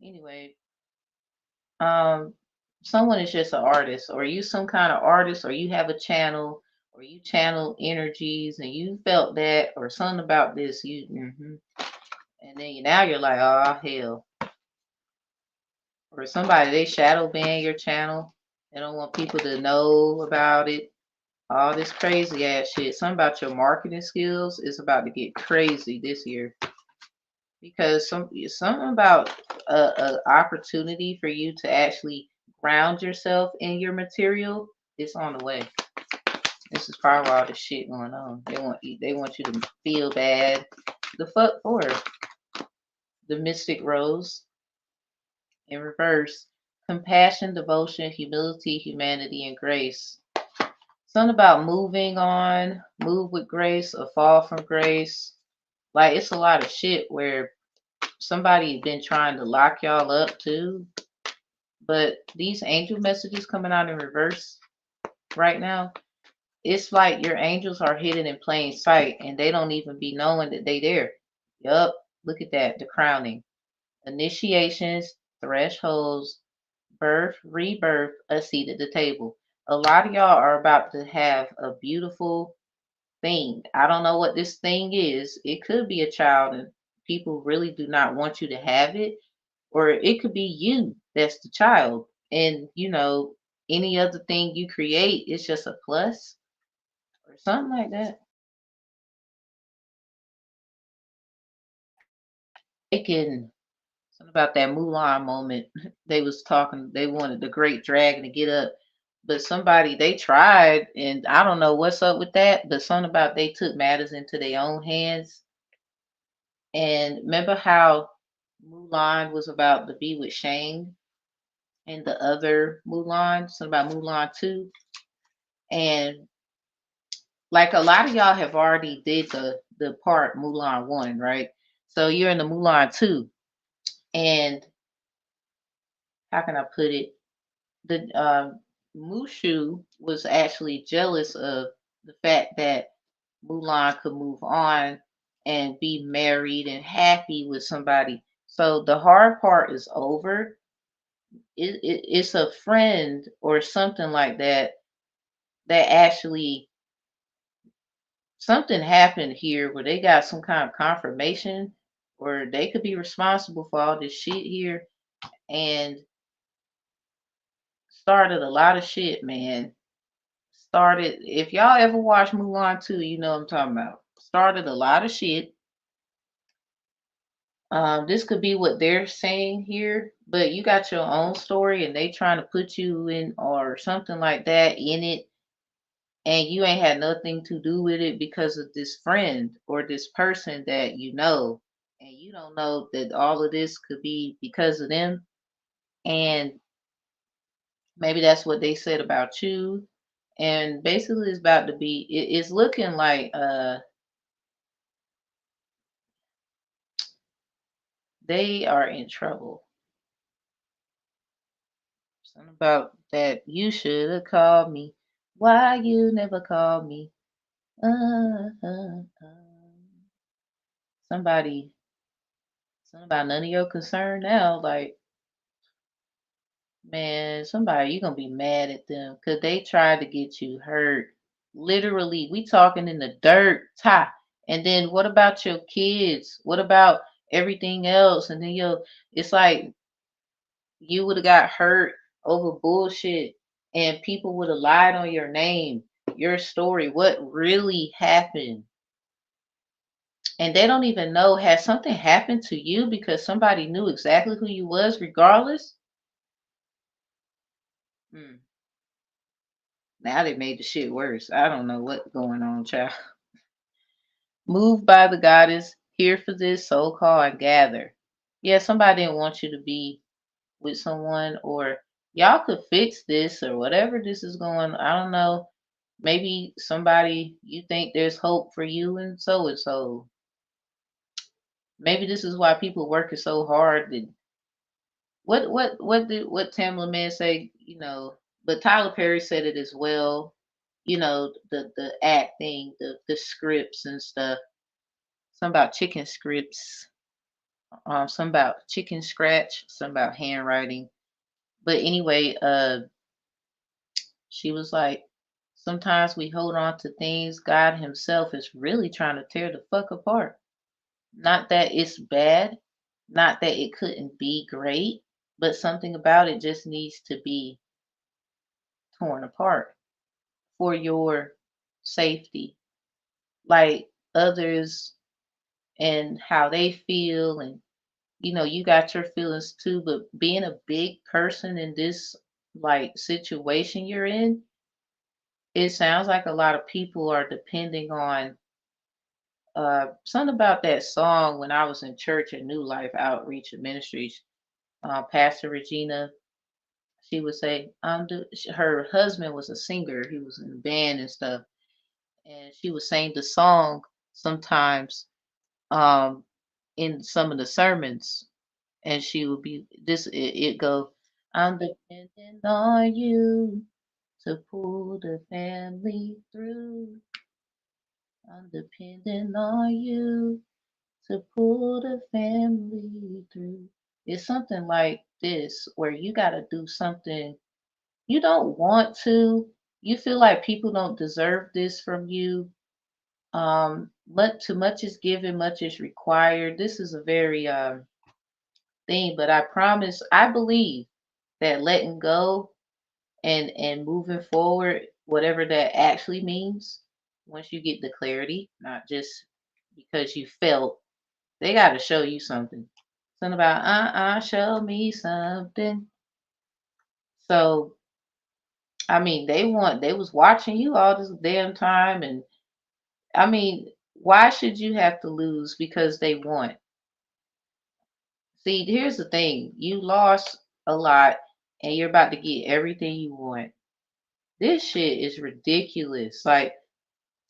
Anyway, um, someone is just an artist, or you some kind of artist, or you have a channel, or you channel energies, and you felt that, or something about this. And then now you're like, oh hell, or somebody they shadow ban your channel. They don't want people to know about it. All this crazy ass shit. Something about your marketing skills is about to get crazy this year because something about a opportunity for you to actually ground yourself in your material is on the way. This is probably all the shit going on. They want you to feel bad. The fuck for the Mystic Rose in reverse. Compassion, devotion, humility, humanity, and grace. Something about moving on, move with grace, or fall from grace. Like it's a lot of shit where somebody been trying to lock y'all up too. But these angel messages coming out in reverse right now, it's like your angels are hidden in plain sight and they don't even be knowing that they there. Yup, look at that, the crowning. Initiations, thresholds, birth, rebirth, a seat at the table. A lot of y'all are about to have a beautiful thing. I don't know what this thing is. It could be a child and people really do not want you to have it, or it could be you that's the child. And any other thing you create is just a plus or something like that. Thinking something about that Mulan moment. They was talking, they wanted the great dragon to get up. But somebody they tried, and I don't know what's up with that, but something about they took matters into their own hands. And remember how Mulan was about to be with Shang and the other Mulan, something about Mulan 2. And like a lot of y'all have already did the part Mulan 1, right? So you're in the Mulan 2. And how can I put it? The Mushu was actually jealous of the fact that Mulan could move on and be married and happy with somebody. So the hard part is over. It's a friend or something like that that actually something happened here where they got some kind of confirmation or they could be responsible for all this shit here and started a lot of shit, man. Started, if y'all ever watch Mulan 2, you know what I'm talking about. Started a lot of shit. This could be what they're saying here, but you got your own story and they trying to put you in or something like that in it, and you ain't had nothing to do with it because of this friend or this person that you know, and you don't know that all of this could be because of them, and maybe that's what they said about you, and basically it's about to be it's looking like they are in trouble. Something about that you should have called me. Why you never called me? Somebody, something about none of your concern now. Like, man, somebody, you gonna be mad at them because they tried to get you hurt. Literally, we talking in the dirt, Ty. And then what about your kids? What about everything else? And then it's like you would have got hurt over bullshit and people would have lied on your name, your story, what really happened. And they don't even know has something happened to you because somebody knew exactly who you was regardless. Hmm. Now they made the shit worse. I don't know what's going on, child. Moved by the goddess, here for this, so call and gather. Yeah, somebody didn't want you to be with someone, or y'all could fix this, or whatever this is going. I don't know. Maybe somebody you think there's hope for you and so and so. Maybe this is why people working so hard. What Tamla Man say? But Tyler Perry said it as well. The acting, the scripts and stuff. Some about chicken scripts. Some about chicken scratch. Some about handwriting. But anyway, she was like, sometimes we hold on to things God Himself is really trying to tear the fuck apart. Not that it's bad, not that it couldn't be great, but something about it just needs to be torn apart for your safety. Like others and how they feel, and you got your feelings too, but being a big person in this like situation you're in, it sounds like a lot of people are depending on something about that song when I was in church at New Life Outreach and Ministries. Pastor Regina, she would say, her husband was a singer, he was in a band and stuff, and she would sing the song sometimes um, in some of the sermons, and she would be it go, I'm depending on you to pull the family through. I'm depending on you to pull the family through. It's something like this where you got to do something you don't want to. You feel like people don't deserve this from you. But too much is given, much is required. This is a very thing, but I promise, I believe that letting go and moving forward, whatever that actually means, once you get the clarity, not just because you felt, they got to show you something. Something about show me something. So I mean, they was watching you all this damn time, and I mean, why should you have to lose because they want? See, here's the thing: you lost a lot, and you're about to get everything you want. This shit is ridiculous. Like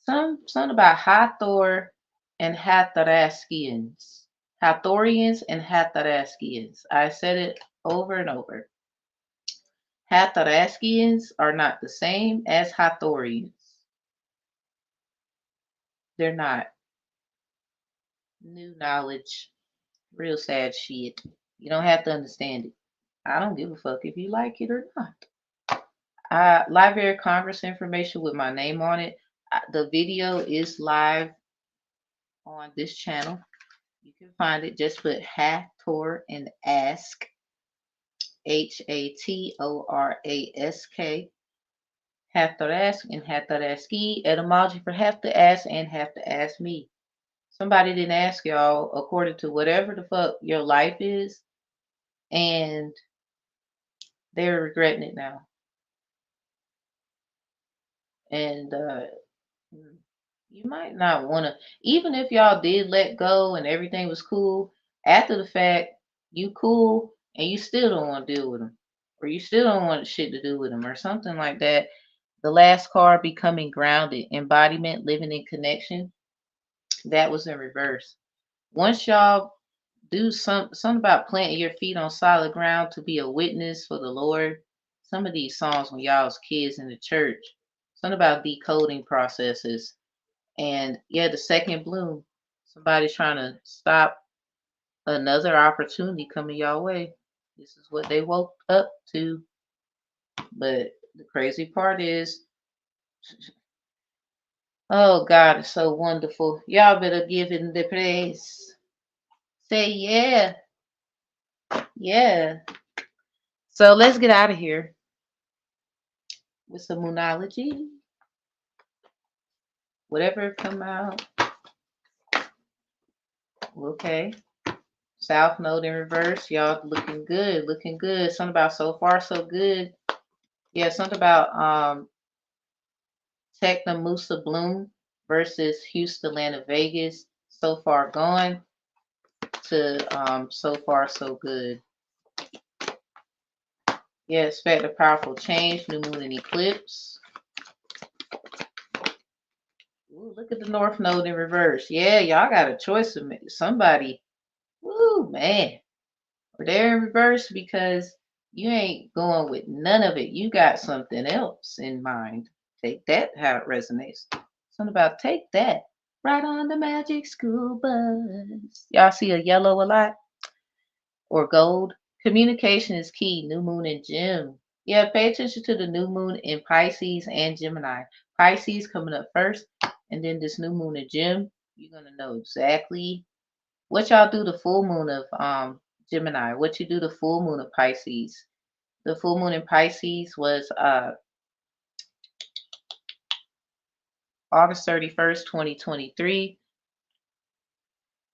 some about Hathor and Hatharaskians. Hathorians and Hatharaskians. I said it over and over. Hatharaskians are not the same as Hathorians. They're not. New knowledge. Real sad shit. You don't have to understand it. I don't give a fuck if you like it or not. Library of Congress information with my name on it. The video is live on this channel. You can find it. Just put Hathor and Ask. Hatorask. Hathor and Hathoraski. Etymology for have to ask and have to ask me. Somebody didn't ask y'all according to whatever the fuck your life is, and they're regretting it now. And you might not want to, even if y'all did let go and everything was cool, after the fact, you cool and you still don't want to deal with them, or you still don't want shit to do with them, or something like that. The last card, becoming grounded, embodiment, living in connection, that was in reverse. Once y'all do something about planting your feet on solid ground to be a witness for the Lord, some of these songs when y'all was kids in the church. Something about decoding processes. And yeah, the second bloom. Somebody's trying to stop another opportunity coming y'all way. This is what they woke up to. But the crazy part is, oh God, it's so wonderful. Y'all better give it the praise. Say yeah, yeah. So let's get out of here with some moonology. Whatever come out. Okay. South node in reverse. Y'all looking good, looking good. Something about so far so good. Yeah, something about Techno Musa Bloom versus Houston, Atlanta, Vegas. So far gone to so far so good. Yeah, expect a powerful change, new moon and eclipse. Ooh, look at the North Node in reverse. Yeah, y'all got a choice of somebody. Woo, man. Or they're in reverse because you ain't going with none of it. You got something else in mind. Take that how it resonates. Something about take that. Right on the magic school bus. Y'all see a yellow a lot? Or gold? Communication is key. New moon in Gem. Yeah, pay attention to the new moon in Pisces and Gemini. Pisces coming up first, and then this new moon in Gem. You're gonna know exactly what y'all do the full moon of Gemini. What you do the full moon of Pisces. The full moon in Pisces was August 31st, 2023.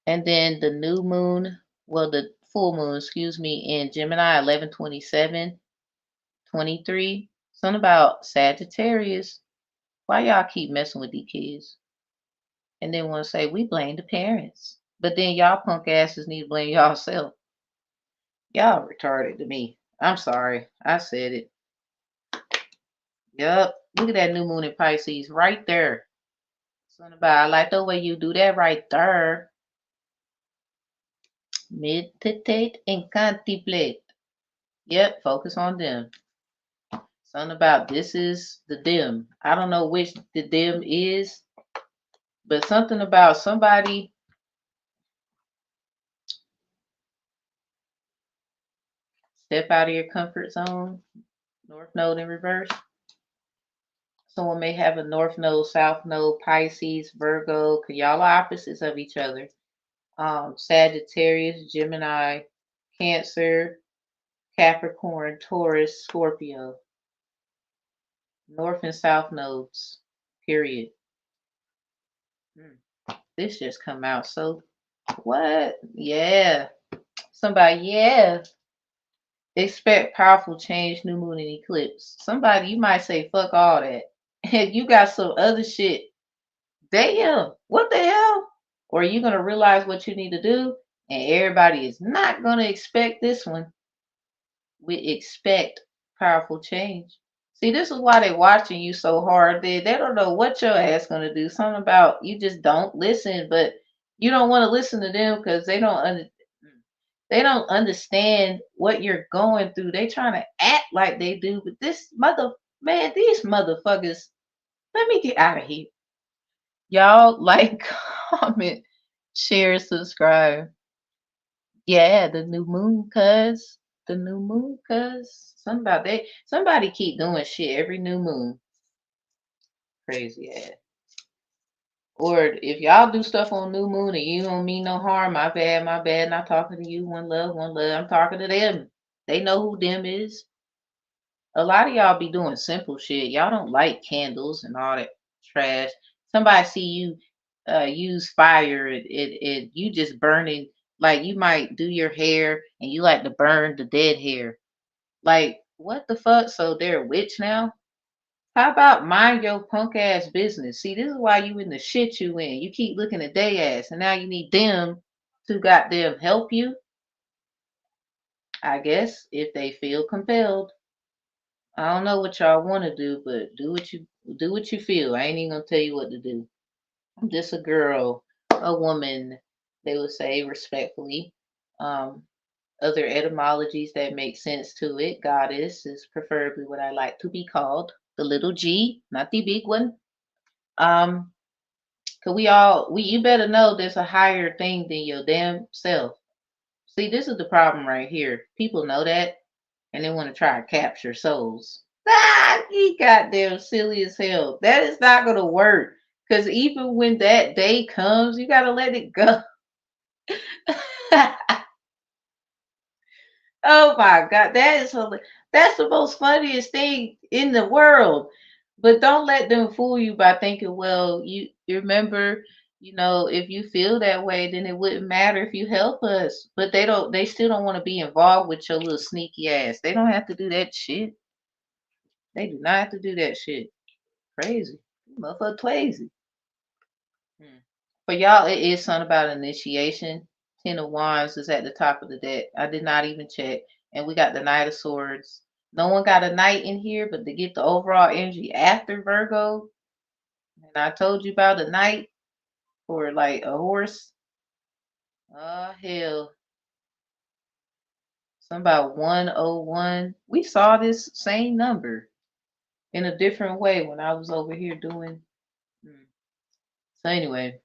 And then the new moon, well, the full moon, excuse me, in Gemini, 11/27/23. Something about Sagittarius. Why y'all keep messing with these kids? And then want to say, we blame the parents. But then y'all punk asses need to blame y'all self. Y'all retarded to me. I'm sorry. I said it. Yup. Look at that new moon in Pisces right there. Something about, I like the way you do that right there. Meditate and contemplate. Yep, focus on them. Something about this is the them. I don't know which the them is, but something about somebody step out of your comfort zone. North node in reverse. Someone may have a north node, south node, Pisces, Virgo, because y'all are opposites of each other. Sagittarius, Gemini, Cancer, Capricorn, Taurus, Scorpio. North and south nodes. Period. This just come out. So what? Yeah. Somebody, yeah. Expect powerful change, new moon and eclipse. Somebody, you might say, fuck all that. And you got some other shit. Damn, what the hell? Or are you going to realize what you need to do? And everybody is not going to expect this one. We expect powerful change. See, this is why they're watching you so hard. They don't know what your ass going to do. Something about you just don't listen, but you don't want to listen to them because they don't understand what you're going through. They trying to act like they do, but this these motherfuckers. Let me get out of here. Y'all like, comment, share, subscribe. Yeah, the new moon, cuz. The new moon, cuz. Somebody keep doing shit every new moon. Crazy ass. Or if y'all do stuff on new moon and you don't mean no harm, my bad, my bad. Not talking to you. One love, one love. I'm talking to them. They know who them is. A lot of y'all be doing simple shit. Y'all don't light candles and all that trash. Somebody see you use fire, you just burning. Like you might do your hair and you like to burn the dead hair. Like what the fuck? So they're a witch now? How about mind your punk ass business? See, this is why you in the shit you in. You keep looking at they ass, and now you need them to goddamn help you. I guess if they feel compelled. I don't know what y'all want to do, but do what you feel. I ain't even gonna tell you what to do. I'm just a girl, a woman. They would say respectfully, um, other etymologies that make sense to it. Goddess is preferably what I like to be called. The little G, not the big one. Um, cause we you better know there's a higher thing than your damn self. See, this is the problem right here. People know that and they want to try to capture souls. Ah, he goddamn silly as hell. That is not gonna work. Cause even when that day comes, you gotta let it go. Oh my God, that's the most funniest thing in the world. But don't let them fool you by thinking, well, you remember, if you feel that way, then it wouldn't matter if you help us. But they still don't want to be involved with your little sneaky ass. They don't have to do that shit. They do not have to do that shit. Crazy. Motherfucker crazy. Hmm. For y'all, it is something about initiation. Ten of Wands is at the top of the deck. I did not even check. And we got the Knight of Swords. No one got a Knight in here, but to get the overall energy after Virgo, and I told you about a Knight for like a horse. Oh, hell. Something about 101. We saw this same number in a different way when I was over here doing. Hmm. So, anyway.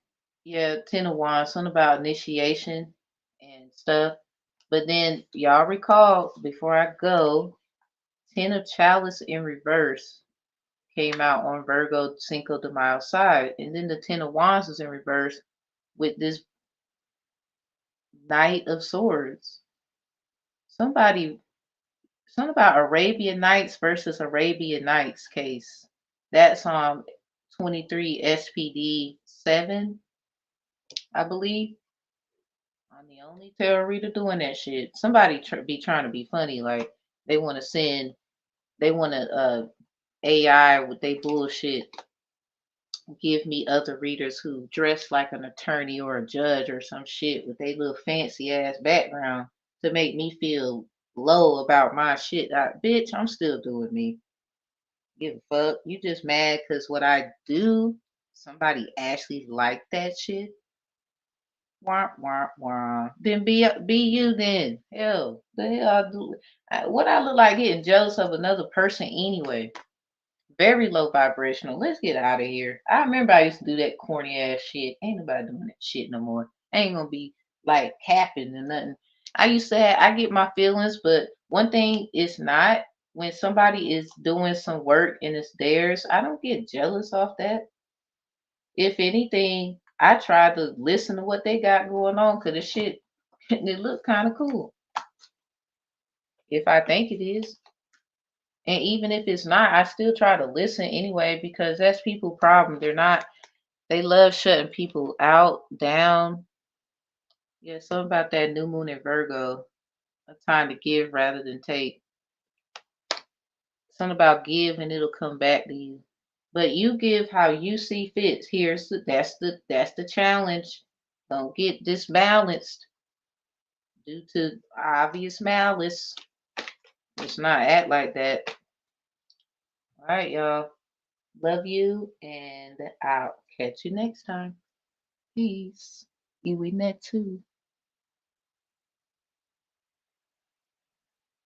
Yeah, Ten of Wands, something about initiation and stuff. But then y'all recall before I go, Ten of Chalice in reverse came out on Virgo Cinco de Mayo side. And then the Ten of Wands is in reverse with this Knight of Swords. Somebody something about Arabian Nights versus Arabian Nights case. That's 23 SPD 7, I believe. I'm the only tarot reader doing that shit. Somebody be trying to be funny, like they want to they want to AI with they bullshit. Give me other readers who dress like an attorney or a judge or some shit with they little fancy ass background to make me feel low about my shit. Bitch, I'm still doing me. Give a fuck. You just mad because what I do, somebody actually like that shit. Wah, wah, wah. Then be you then. Hell, the hell I do. What I look like getting jealous of another person anyway. Very low vibrational. Let's get out of here. I remember I used to do that corny ass shit. Ain't nobody doing that shit no more. Ain't gonna be like capping and nothing. I used to I get my feelings, but one thing is not when somebody is doing some work and it's theirs. I don't get jealous off that. If anything, I try to listen to what they got going on because the shit it look kind of cool. If I think it is. And even if it's not, I still try to listen anyway because that's people' problem. They love shutting people out, down. Yeah, something about that new moon in Virgo, a time to give rather than take. Something about give and it'll come back to you. But you give how you see fit. That's the challenge. Don't get disbalanced due to obvious malice. Let's not act like that. All right, y'all. Love you, and I'll catch you next time. Peace. You in that too.